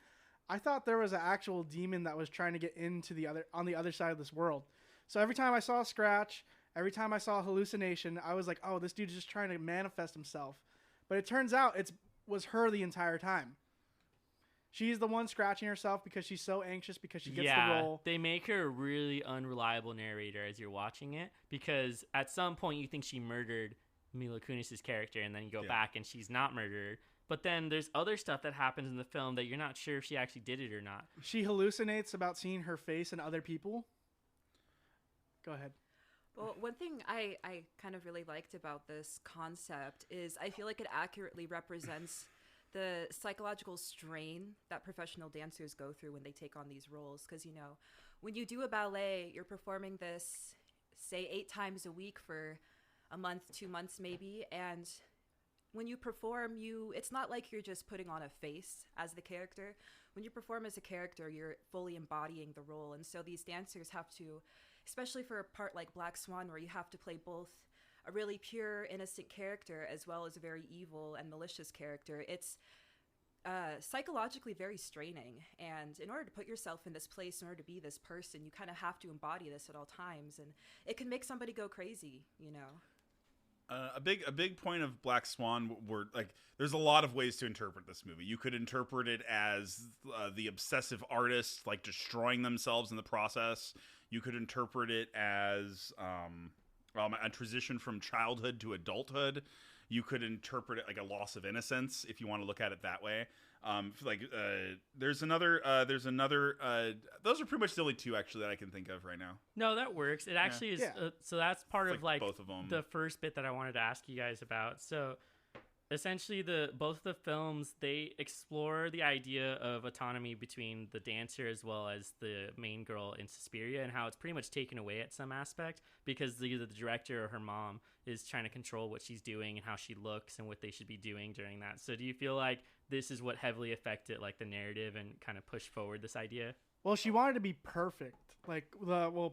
I thought there was an actual demon that was trying to get into on the other side of this world. So every time I saw a scratch, every time I saw a hallucination, I was like, oh, this dude's just trying to manifest himself. But it turns out it was her the entire time. She's the one scratching herself because she's so anxious because she gets the role. They make her a really unreliable narrator as you're watching it, because at some point you think she murdered Mila Kunis' character, and then you go back and she's not murdered. But then there's other stuff that happens in the film that you're not sure if she actually did it or not. She hallucinates about seeing her face and other people. Go ahead. Well, one thing I kind of really liked about this concept is I feel like it accurately represents the psychological strain that professional dancers go through when they take on these roles. Because, you know, when you do a ballet, you're performing this, say, 8 times a week for a month, 2 months maybe. And when you perform, it's not like you're just putting on a face as the character. When you perform as a character, you're fully embodying the role. And so these dancers have to, especially for a part like Black Swan, where you have to play both a really pure, innocent character as well as a very evil and malicious character. It's psychologically very straining. And in order to put yourself in this place, in order to be this person, you kind of have to embody this at all times. And it can make somebody go crazy, you know. A big point of Black Swan were like, there's a lot of ways to interpret this movie. You could interpret it as the obsessive artist like destroying themselves in the process. You could interpret it as a transition from childhood to adulthood. You could interpret it like a loss of innocence if you want to look at it that way. There's another. Those are pretty much the only two actually that I can think of right now. No, that works. It actually is. So that's part of like both of them. The first bit that I wanted to ask you guys about. So essentially, both the films, they explore the idea of autonomy between the dancer as well as the main girl in Suspiria, and how it's pretty much taken away at some aspect because either the director or her mom is trying to control what she's doing and how she looks and what they should be doing during that. So do you feel like this is what heavily affected like the narrative and kind of pushed forward this idea? Well, she wanted to be perfect. Like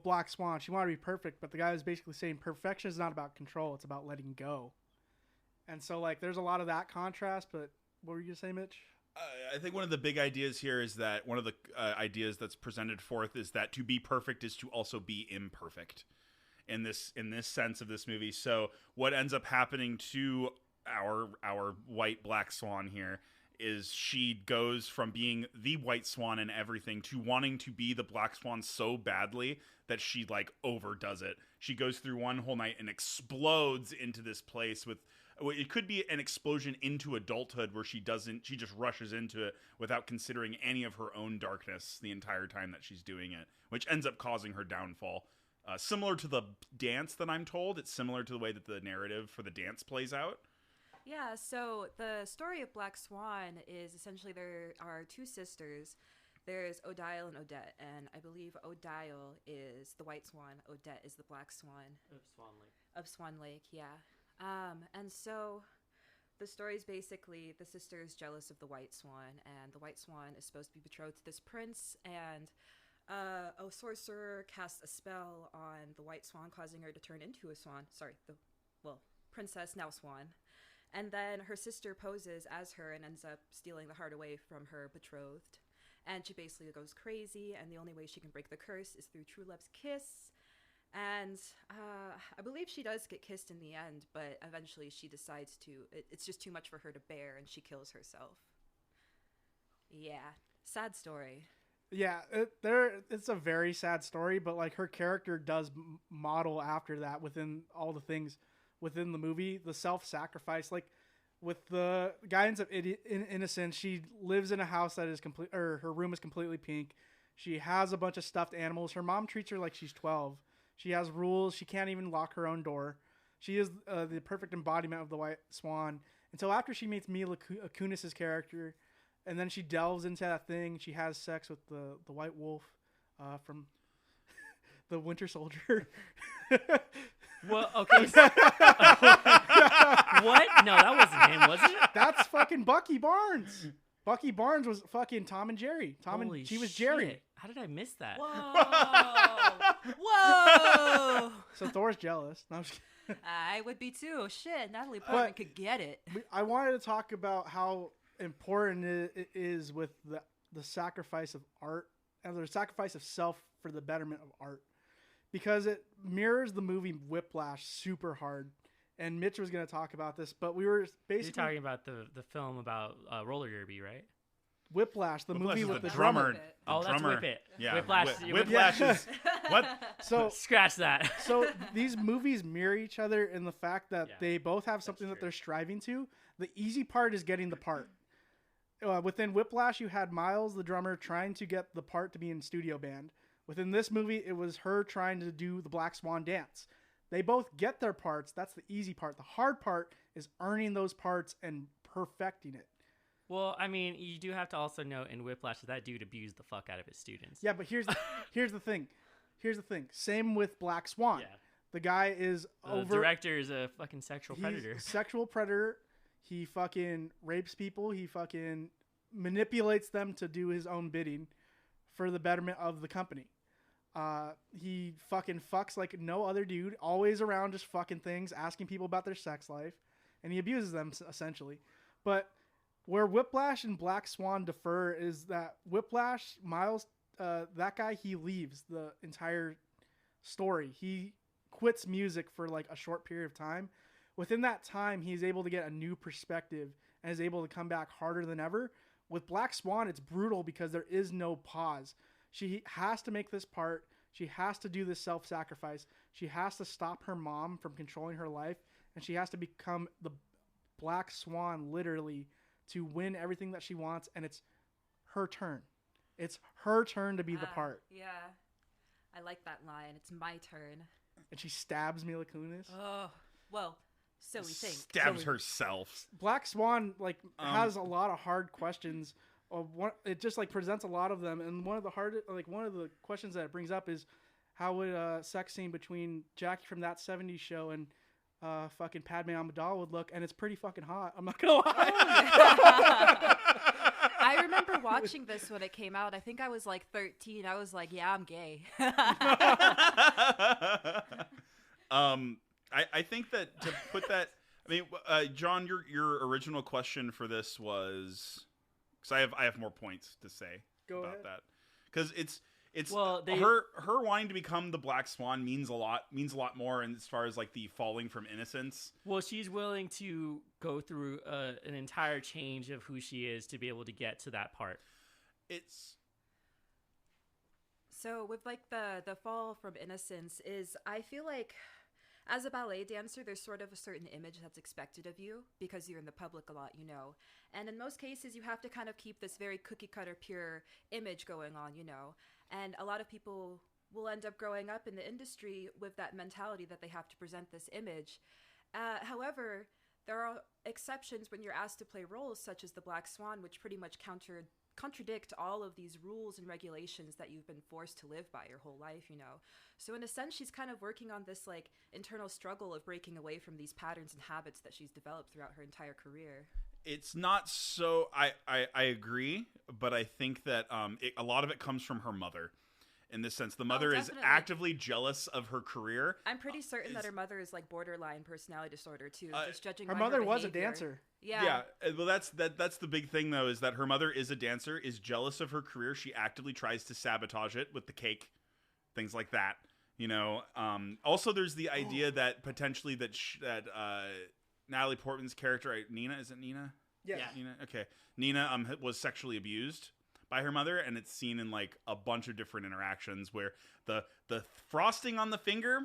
Black Swan, she wanted to be perfect, but the guy was basically saying perfection is not about control, it's about letting go. And so, like, there's a lot of that contrast, but what were you going to say, Mitch? I think one of the big ideas here is that one of the ideas that's presented forth is that to be perfect is to also be imperfect in this sense of this movie. So what ends up happening to our white Black Swan here is she goes from being the white swan and everything to wanting to be the Black Swan so badly that she, like, overdoes it. She goes through one whole night and explodes into this place with... It could be an explosion into adulthood where she just rushes into it without considering any of her own darkness the entire time that she's doing it, which ends up causing her downfall. Similar to the dance that I'm told, it's similar to the way that the narrative for the dance plays out. Yeah, so the story of Black Swan is essentially there are 2 sisters. There's Odile and Odette, and I believe Odile is the white swan, Odette is the Black Swan. Of Swan Lake, yeah. And so the story is basically the sister is jealous of the white swan, and the white swan is supposed to be betrothed to this prince, and a sorcerer casts a spell on the white swan, causing her to turn into a swan. Princess, now swan. And then her sister poses as her and ends up stealing the heart away from her betrothed. And she basically goes crazy, and the only way she can break the curse is through true love's kiss. And I believe she does get kissed in the end, but eventually she decides it's just too much for her to bear, and she kills herself. Yeah, sad story. Yeah, it's a very sad story, but like her character does model after that within all the things within the movie. The self-sacrifice, like with the guidance of innocence, she lives in a house that is complete, or her room is completely pink. She has a bunch of stuffed animals. Her mom treats her like she's 12. She has rules. She can't even lock her own door. She is the perfect embodiment of the White Swan. Until after she meets Mila Kunis's character, and then she delves into that thing. She has sex with the White Wolf from the Winter Soldier. Well, okay. What? No, that wasn't him, was it? That's fucking Bucky Barnes. Bucky Barnes was fucking Tom and Jerry. She was Jerry. How did I miss that? Whoa! Whoa! So Thor's jealous. No, I'm just kidding. I would be too. Shit, Natalie Portman could get it. I wanted to talk about how important it is with the sacrifice of art and the sacrifice of self for the betterment of art, because it mirrors the movie Whiplash super hard. And Mitch was going to talk about this, but we were basically You're talking about the film about roller derby, right? Whiplash, Whiplash movie is with the the drummer. drummer. Oh, that's drummer. Whip It. Yeah, Whiplash. Whiplash is what? So Scratch that. So these movies mirror each other in the fact that they both have something that true. they're striving to. The easy part is getting the part. Within Whiplash, you had Miles, the drummer, trying to get the part to be in studio band. Within this movie, it was her trying to do the Black Swan dance. They both get their parts. That's the easy part. The hard part is earning those parts and perfecting it. Well, I mean, you do have to also note in Whiplash that dude abused the fuck out of his students. Yeah, but here's the thing. Here's the thing. Same with Black Swan. Yeah. The guy is The director is a fucking sexual predator. He's a sexual predator. He fucking rapes people. He fucking manipulates them to do his own bidding for the betterment of the company. He fucking fucks like no other dude, always around just fucking things, asking people about their sex life, and he abuses them essentially. But where Whiplash and Black Swan differ is that Whiplash, Miles, that guy, he leaves the entire story. He quits music for like a short period of time. Within that time, he's able to get a new perspective and is able to come back harder than ever. With Black Swan, it's brutal because there is no pause. She has to make this part. She has to do this self-sacrifice. She has to stop her mom from controlling her life. And she has to become the Black Swan, literally, to win everything that she wants. And it's her turn. It's her turn to be the part. Yeah. I like that line. It's my turn. And she stabs Mila Kunis. Oh, well, so we think. Stabs herself. Black Swan, like, has a lot of hard questions. It just like presents a lot of them, and one of the questions that it brings up is how would a sex scene between Jackie from That 70s Show and fucking Padme Amidala would look, and it's pretty fucking hot. I'm not gonna lie. I remember watching this when it came out. I think I was like 13. I was like, yeah, I'm gay. I think that to put that, I mean, John, your original question for this was. Because I have more points to say about that. Because it's her wanting to become the Black Swan means a lot more as far as like the falling from innocence. Well, she's willing to go through an entire change of who she is to be able to get to that part. So with like the fall from innocence is, I feel like as a ballet dancer, there's sort of a certain image that's expected of you because you're in the public a lot, you know. And in most cases, you have to kind of keep this very cookie-cutter, pure image going on, you know. And a lot of people will end up growing up in the industry with that mentality that they have to present this image. However, there are exceptions when you're asked to play roles such as the Black Swan, which pretty much contradict all of these rules and regulations that you've been forced to live by your whole life, you know. So in a sense, she's kind of working on this like internal struggle of breaking away from these patterns and habits that she's developed throughout her entire career. It's not so. I agree, but I think that a lot of it comes from her mother. In this sense, the mother is actively jealous of her career. I'm pretty certain that her mother is like borderline personality disorder too. Just judging her by mother her was a behavior. dancer. Yeah. Well, that's the big thing though, is that her mother is a dancer, is jealous of her career. She actively tries to sabotage it with the cake, things like that. You know. Also, there's the idea that potentially that Natalie Portman's character, Nina, is it Nina? Yeah. Nina. Okay. Nina was sexually abused by her mother, and it's seen in like a bunch of different interactions where the frosting on the finger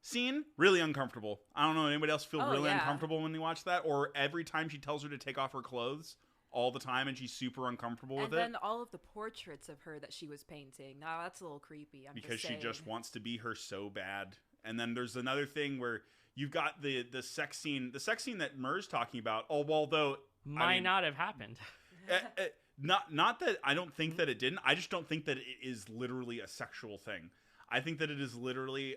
scene, really uncomfortable. I don't know, anybody else feel really uncomfortable when they watch that? Or every time she tells her to take off her clothes, all the time, and she's super uncomfortable with it. And then all of the portraits of her that she was painting. Now that's a little creepy. Because she just wants to be her so bad. And then there's another thing where you've got the sex scene that Murr's talking about. Although might not have happened. Not that I don't think that it didn't. I just don't think that it is literally a sexual thing. I think that it is literally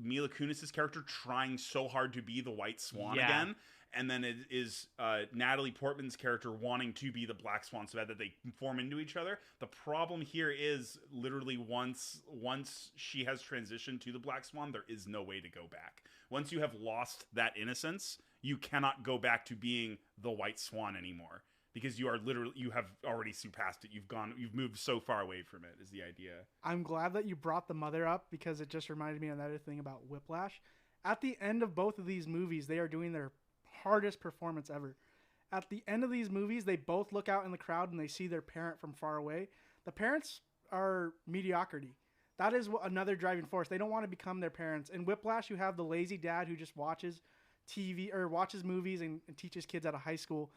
Mila Kunis's character trying so hard to be the White Swan again, and then it is Natalie Portman's character wanting to be the Black Swan so bad that they form into each other. The problem here is literally once she has transitioned to the Black Swan, there is no way to go back. Once you have lost that innocence, you cannot go back to being the White Swan anymore. Because you have already surpassed it. You've moved so far away from it, is the idea. I'm glad that you brought the mother up because it just reminded me of another thing about Whiplash. At the end of both of these movies, they are doing their hardest performance ever. At the end of these movies, they both look out in the crowd and they see their parent from far away. The parents are mediocrity. That is another driving force. They don't want to become their parents. In Whiplash, you have the lazy dad who just watches TV or watches movies and teaches kids out of high school.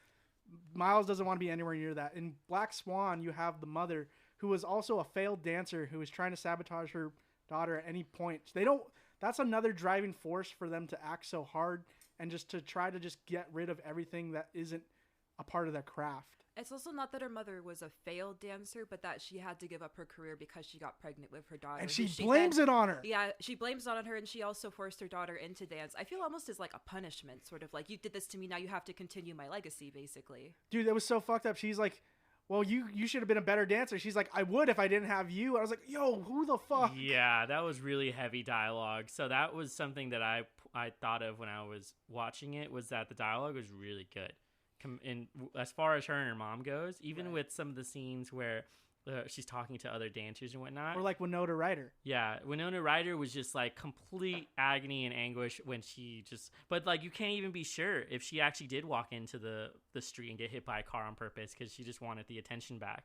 Miles doesn't want to be anywhere near that. In Black Swan, you have the mother who was also a failed dancer who was trying to sabotage her daughter at any point. That's another driving force for them to act so hard and just to try to just get rid of everything that isn't a part of their craft. It's also not that her mother was a failed dancer, but that she had to give up her career because she got pregnant with her daughter. And she blames it on her. Yeah, she blames it on her, and she also forced her daughter into dance. I feel almost as like a punishment, sort of like, you did this to me, now you have to continue my legacy, basically. Dude, that was so fucked up. She's like, well, you should have been a better dancer. She's like, I would if I didn't have you. I was like, yo, who the fuck? Yeah, that was really heavy dialogue. So that was something that I thought of when I was watching it, was that the dialogue was really good. As far as her and her mom goes, even with some of the scenes where she's talking to other dancers and whatnot. Or like Winona Ryder. Yeah, Winona Ryder was just like complete agony and anguish when she just... But like, you can't even be sure if she actually did walk into the street and get hit by a car on purpose because she just wanted the attention back.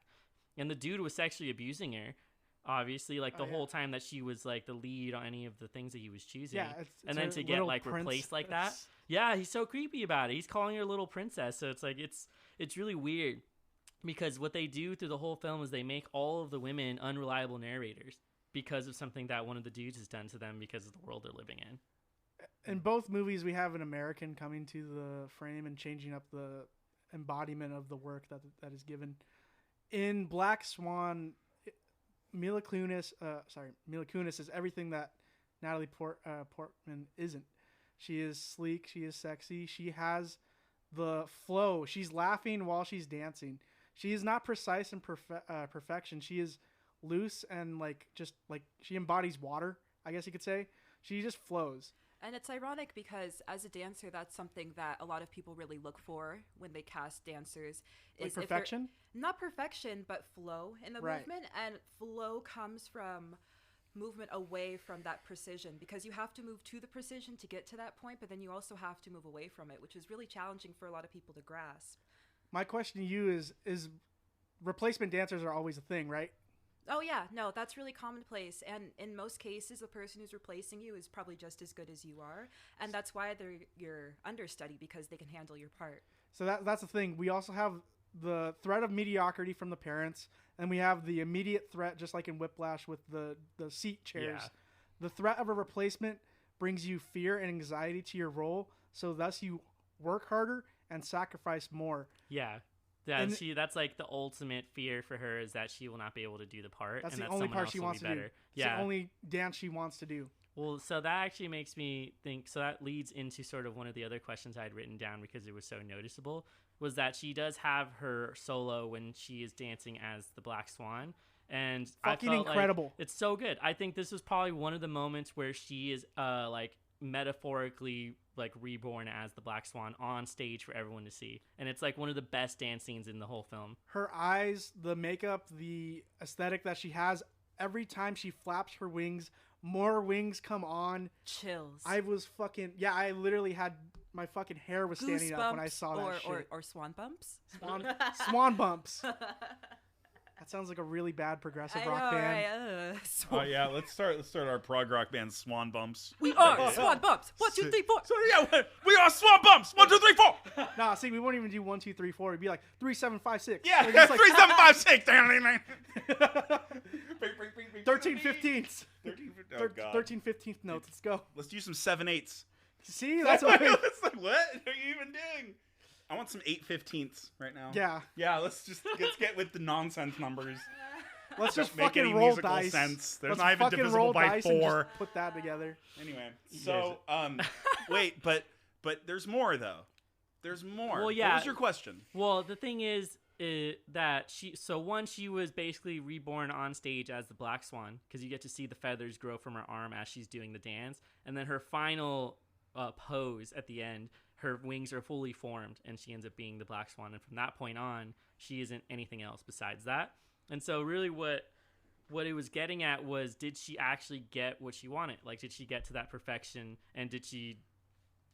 And the dude was sexually abusing her, obviously, like the whole time that she was like the lead on any of the things that he was choosing. Yeah, it's and then to get like replaced like that. Yeah, he's so creepy about it. He's calling her little princess. So it's like, it's really weird because what they do through the whole film is they make all of the women unreliable narrators because of something that one of the dudes has done to them because of the world they're living in. In both movies, we have an American coming to the frame and changing up the embodiment of the work that is given. In Black Swan, Mila Kunis is everything that Natalie Portman isn't. She is sleek. She is sexy. She has the flow. She's laughing while she's dancing. She is not precise in perfection. She is loose and just she embodies water, I guess you could say. She just flows. And it's ironic because as a dancer, that's something that a lot of people really look for when they cast dancers. Is perfection? Not perfection, but flow in the movement. And flow comes from movement away from that precision, because you have to move to the precision to get to that point, but then you also have to move away from it, which is really challenging for a lot of people to grasp. My question to you is replacement dancers are always a thing, right? Oh yeah, no, that's really commonplace, and in most cases the person who's replacing you is probably just as good as you are, and that's why they're your understudy, because they can handle your part. So that's the thing. We also have the threat of mediocrity from the parents, and we have the immediate threat, just like in Whiplash with the seat chairs. Yeah. The threat of a replacement brings you fear and anxiety to your role, so thus you work harder and sacrifice more. Yeah. That's like the ultimate fear for her, is that she will not be able to do the part. That's the only part she wants to do. It's the only dance she wants to do. Well, so that actually makes me think, so that leads into sort of one of the other questions I had written down because it was so noticeable, was that she does have her solo when she is dancing as the Black Swan. And fucking I felt incredible. Like it's so good. I think this was probably one of the moments where she is metaphorically reborn as the Black Swan on stage for everyone to see, and it's like one of the best dance scenes in the whole film. Her eyes, the makeup, the aesthetic that she has, every time she flaps her wings, more wings come on. Chills. I was I literally had my fucking hair was standing up when I saw that shit. Or swan bumps. Swan bumps. That sounds like a really bad progressive rock band. Right? Oh yeah, let's start our prog rock band, Swan Bumps. We are Swan Bumps. 1, 2, 3, 4. So yeah, we are Swan Bumps. 1, 2, 3, 4. Nah, see, we won't even do 1, 2, 3, 4. It'd be like 3, 7, 5, 6. Yeah, Like, it's like 3, 7, 5, 6. 13 15ths. 13 15th notes. Let's go. Let's do some 7/8. See, that's what It's like, what are you even doing? I want some 8/15ths right now. Yeah. Let's get with the nonsense numbers. Let's just make fucking any roll musical dice. sense. There's Let's not even fucking divisible roll by dice and 4. just put that together. Anyway, so wait, but there's more though. There's more. Well, yeah. What was your question? Well, the thing is that she was basically reborn on stage as the Black Swan, because you get to see the feathers grow from her arm as she's doing the dance, and then her final pose at the end, her wings are fully formed and she ends up being the Black Swan, and from that point on she isn't anything else besides that. And so really what it was getting at was, did she actually get what she wanted? Like, did she get to that perfection, and did she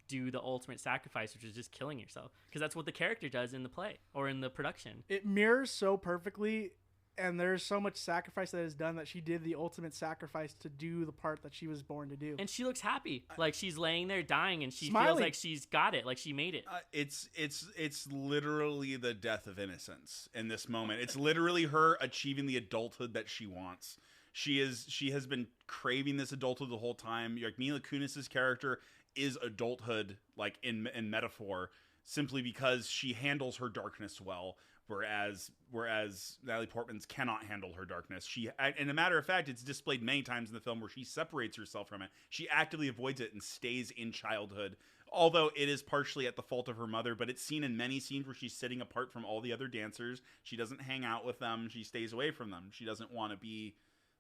do the ultimate sacrifice, which is just killing yourself? Because that's what the character does in the play or in the production. It mirrors so perfectly, and there's so much sacrifice that is done that she did the ultimate sacrifice to do the part that she was born to do. And she looks happy, like she's laying there dying, and she Smiling. feels like she's got it, like she made it. It's literally the death of innocence in this moment. It's literally her achieving the adulthood that she wants. She has been craving this adulthood the whole time. Like, Mila Kunis's character is adulthood, like in metaphor, simply because she handles her darkness well. Whereas Natalie Portman's cannot handle her darkness. And a matter of fact, it's displayed many times in the film where she separates herself from it. She actively avoids it and stays in childhood. Although it is partially at the fault of her mother, but it's seen in many scenes where she's sitting apart from all the other dancers. She doesn't hang out with them. She stays away from them. She doesn't want to be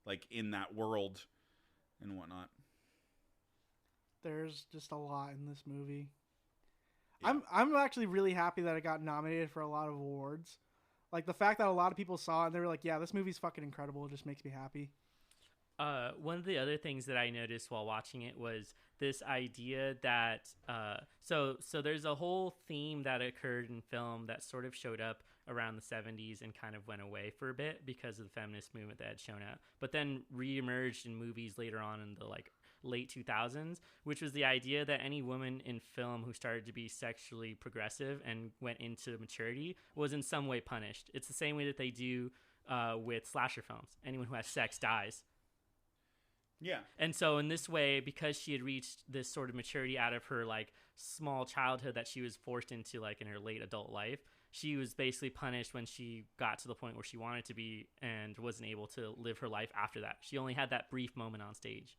like in that world and whatnot. There's just a lot in this movie. Yeah. I'm actually really happy that it got nominated for a lot of awards. Like, the fact that a lot of people saw it and they were like, yeah, this movie's fucking incredible, it just makes me happy. One of the other things that I noticed while watching it was this idea that so there's a whole theme that occurred in film that sort of showed up around the 70s and kind of went away for a bit because of the feminist movement that had shown up, but then reemerged in movies later on in the late 2000s, which was the idea that any woman in film who started to be sexually progressive and went into maturity was in some way punished. It's the same way that they do with slasher films. Anyone who has sex dies. Yeah. And so in this way, because she had reached this sort of maturity out of her small childhood that she was forced into in her late adult life, she was basically punished when she got to the point where she wanted to be and wasn't able to live her life after that. She only had that brief moment on stage.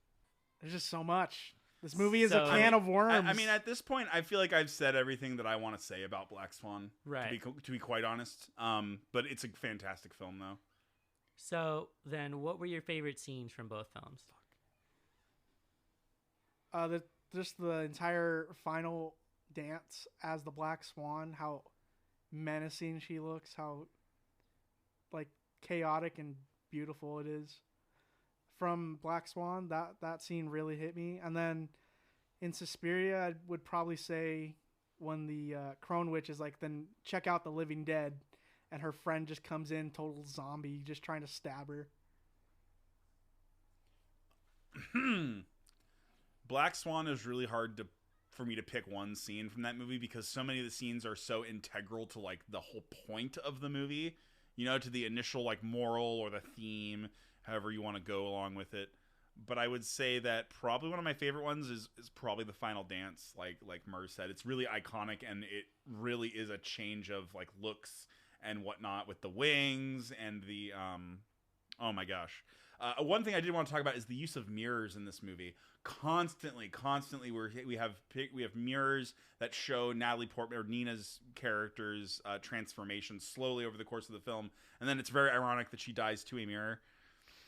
There's just so much. This movie is a can of worms. I mean, at this point, I feel like I've said everything that I want to say about Black Swan. Right. To be quite honest. But it's a fantastic film, though. So then, what were your favorite scenes from both films? Just the entire final dance as the Black Swan, how menacing she looks, how chaotic and beautiful it is. From Black Swan, that scene really hit me. And then in Suspiria, I would probably say when the Crone Witch is then check out the Living Dead, and her friend just comes in, total zombie, just trying to stab her. Black Swan is really hard for me to pick one scene from that movie because so many of the scenes are so integral to the whole point of the movie, to the initial moral or the theme, however you want to go along with it. But I would say that probably one of my favorite ones is probably the final dance, like Murs said. It's really iconic, and it really is a change of looks and whatnot with the wings and the oh my gosh. One thing I did want to talk about is the use of mirrors in this movie. Constantly, we have mirrors that show Natalie Portman or Nina's character's transformation slowly over the course of the film, and then it's very ironic that she dies to a mirror.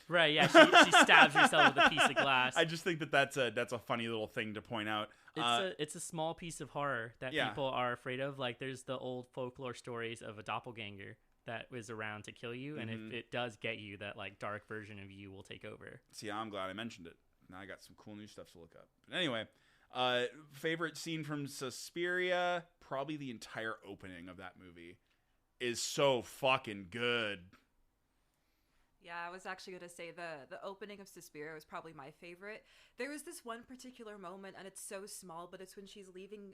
Right, yeah, she stabs herself with a piece of glass. I just think that's a funny little thing to point out. It's a small piece of horror that people are afraid of. There's the old folklore stories of a doppelganger that was around to kill you, and if it does get you, that dark version of you will take over. See, I'm glad I mentioned it. Now I got some cool new stuff to look up. But anyway, favorite scene from Suspiria, probably the entire opening of that movie is so fucking good. Yeah, I was actually going to say the opening of Suspiria was probably my favorite. There was this one particular moment, and it's so small, but it's when she's leaving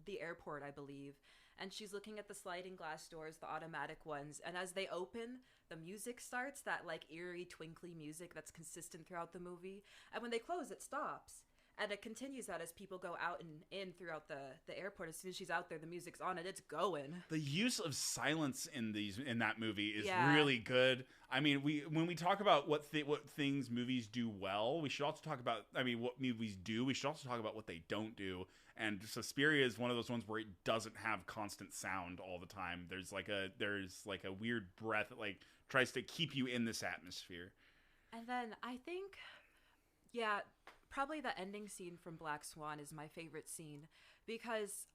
the airport, I believe, and she's looking at the sliding glass doors, the automatic ones, and as they open, the music starts, that like eerie, twinkly music that's consistent throughout the movie, and when they close, it stops. And it continues that as people go out and in throughout the airport. As soon as she's out there, the music's on and it's going. The use of silence in that movie is really good. I mean, when we talk about what things movies do well, we should also talk about, I mean, what movies do. We should also talk about what they don't do. And Suspiria is one of those ones where it doesn't have constant sound all the time. There's like a weird breath that like tries to keep you in this atmosphere. And then I think, yeah, probably the ending scene from Black Swan is my favorite scene because,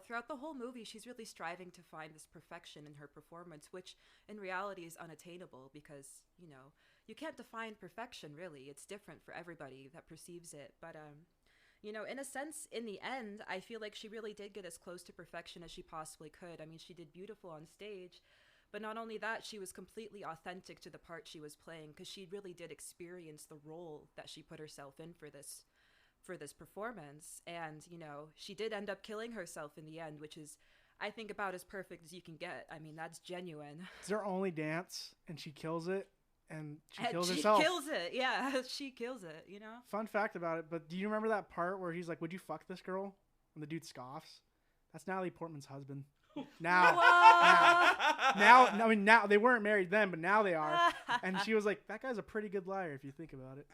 throughout the whole movie, she's really striving to find this perfection in her performance, which in reality is unattainable because, you can't define perfection, really. It's different for everybody that perceives it. But, in a sense, in the end, I feel like she really did get as close to perfection as she possibly could. I mean, she did beautiful on stage. But not only that, she was completely authentic to the part she was playing because she really did experience the role that she put herself in for this performance. And, she did end up killing herself in the end, which is, I think, about as perfect as you can get. I mean, that's genuine. It's her only dance, and she kills it, and she kills herself. She kills it, yeah. She kills it, Fun fact about it, but do you remember that part where he's like, would you fuck this girl? And the dude scoffs? That's Natalie Portman's husband. Now, now they weren't married then, but now they are. And she was like, that guy's a pretty good liar if you think about it.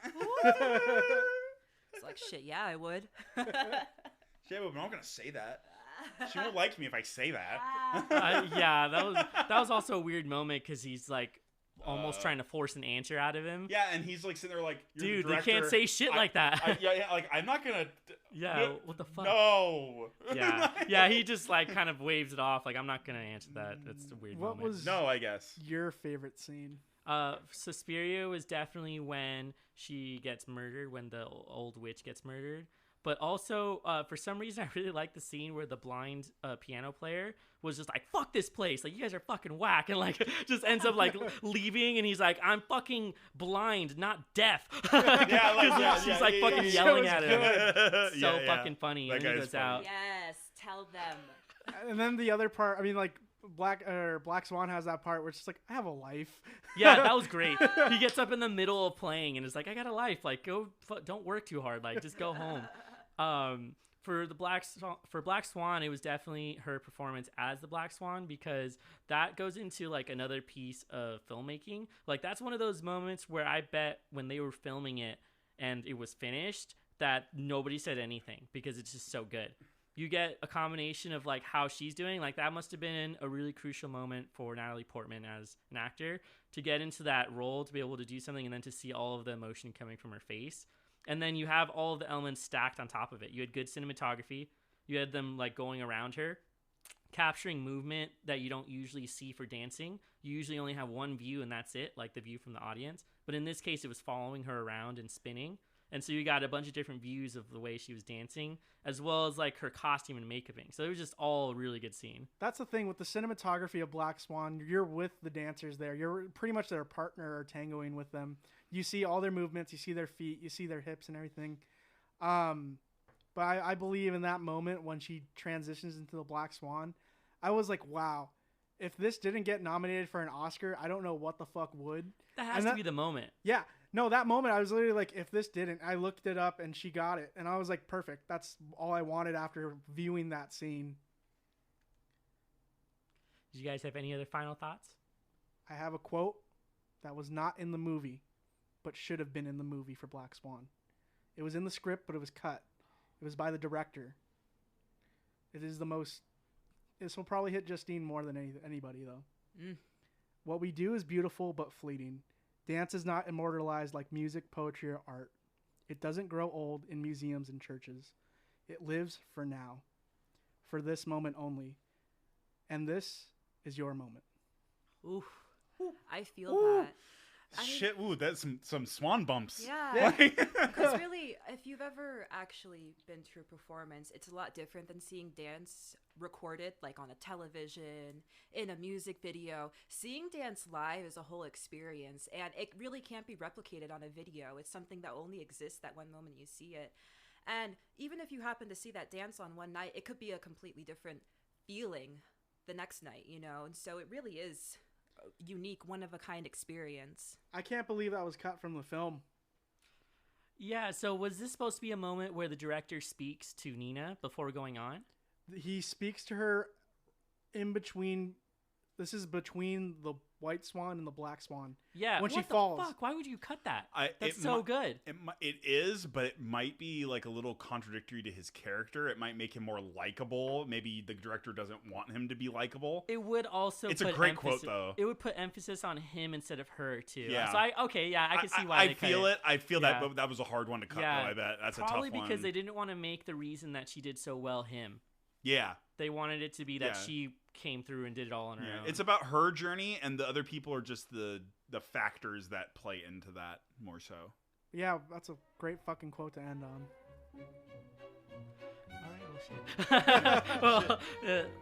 It's like, shit, yeah, I would. Shit, but I'm not going to say that. She won't like me if I say that. Yeah, that was also a weird moment because he's like almost trying to force an answer out of him. Yeah, and he's like sitting there like, dude, you can't say shit like that. Like I'm not gonna. Yeah, what the fuck? No. Yeah. He just like kind of waves it off. Like I'm not gonna answer that. That's a weird moment. What was I guess your favorite scene? Suspiria was definitely when she gets murdered, when the old witch gets murdered. But also, for some reason, I really like the scene where the blind piano player was just like, fuck this place. Like, you guys are fucking whack. And, like, just ends up, like, leaving. And he's like, I'm fucking blind, not deaf. She's, like, fucking yelling at him. So fucking funny. And he goes out. Yes, tell them. And then the other part, I mean, like, Black Swan has that part where it's just like, I have a life. Yeah, that was great. He gets up in the middle of playing and is like, I got a life. Like, don't work too hard. Like, just go home. For Black Swan, it was definitely her performance as the Black Swan because that goes into like another piece of filmmaking. Like that's one of those moments where I bet when they were filming it and it was finished that nobody said anything because it's just so good. You get a combination of like how she's doing, like that must have been a really crucial moment for Natalie Portman as an actor to get into that role, to be able to do something and then to see all of the emotion coming from her face. And then you have all of the elements stacked on top of it. You had good cinematography. You had them like going around her, capturing movement that you don't usually see for dancing. You usually only have one view and that's it, like the view from the audience. But in this case, it was following her around and spinning. And so you got a bunch of different views of the way she was dancing, as well as like her costume and makeuping. So it was just all a really good scene. That's the thing with the cinematography of Black Swan. You're with the dancers there. You're pretty much their partner or tangoing with them. You see all their movements. You see their feet. You see their hips and everything. But I believe in that moment when she transitions into the Black Swan, I was like, wow. If this didn't get nominated for an Oscar, I don't know what the fuck would. That has to be the moment. Yeah. No, that moment, I was literally like, if this didn't, I looked it up and she got it. And I was like, perfect. That's all I wanted after viewing that scene. Did you guys have any other final thoughts? I have a quote that was not in the movie, but should have been in the movie for Black Swan. It was in the script, but it was cut. It was by the director. It is the most... This will probably hit Justine more than anybody, though. What we do is beautiful but fleeting. Dance is not immortalized like music, poetry, or art. It doesn't grow old in museums and churches. It lives for now, for this moment only. And this is your moment. Oof. I feel that. Shit, ooh, that's some swan bumps. Yeah. Because really, if you've ever actually been to a performance, it's a lot different than seeing dance recorded, like on a television, in a music video. Seeing dance live is a whole experience, and it really can't be replicated on a video. It's something that only exists that one moment you see it. And even if you happen to see that dance on one night, it could be a completely different feeling the next night, you know? And so it really is unique, one-of-a-kind experience. I can't believe that was cut from the film. Yeah, so was this supposed to be a moment where the director speaks to Nina before going on? He speaks to her in between. This is between the white swan and the black swan. Yeah, when what she falls. Fuck? Why would you cut that? That's good. It is, but it might be like a little contradictory to his character. It might make him more likable. Maybe the director doesn't want him to be likable. It would also. It's a great quote, though. It would put emphasis on him instead of her too. Yeah. So I can see why. I feel it. I feel that, but that was a hard one to cut. Yeah, though, I bet that's probably a tough one. Because they didn't want to make the reason that she did so well him. Yeah. They wanted it to be that she came through and did it all on her own. It's about her journey, and the other people are just the factors that play into that more so. Yeah, that's a great fucking quote to end on. Well,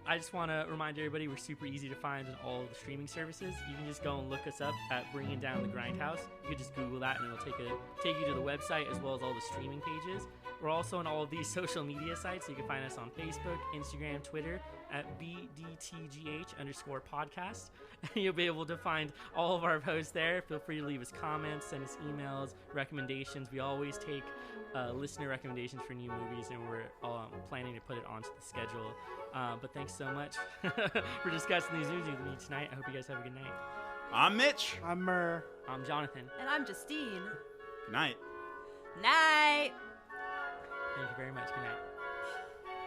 I just want to remind everybody we're super easy to find in all the streaming services. You can just go and look us up at Bringing Down the Grindhouse. You can just Google that, and it'll take you to the website as well as all the streaming pages. We're also on all of these social media sites, so you can find us on Facebook, Instagram, Twitter at BDTGH_podcast. You'll be able to find all of our posts there. Feel free to leave us comments, send us emails, recommendations. We always take listener recommendations for new movies, and we're planning to put it onto the schedule. But thanks so much for discussing these movies with me tonight. I hope you guys have a good night. I'm Mitch. I'm Murr. I'm Jonathan. And I'm Justine. Good night. Night. Thank you very much. Good night.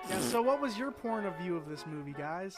Yeah, so what was your point of view of this movie, guys?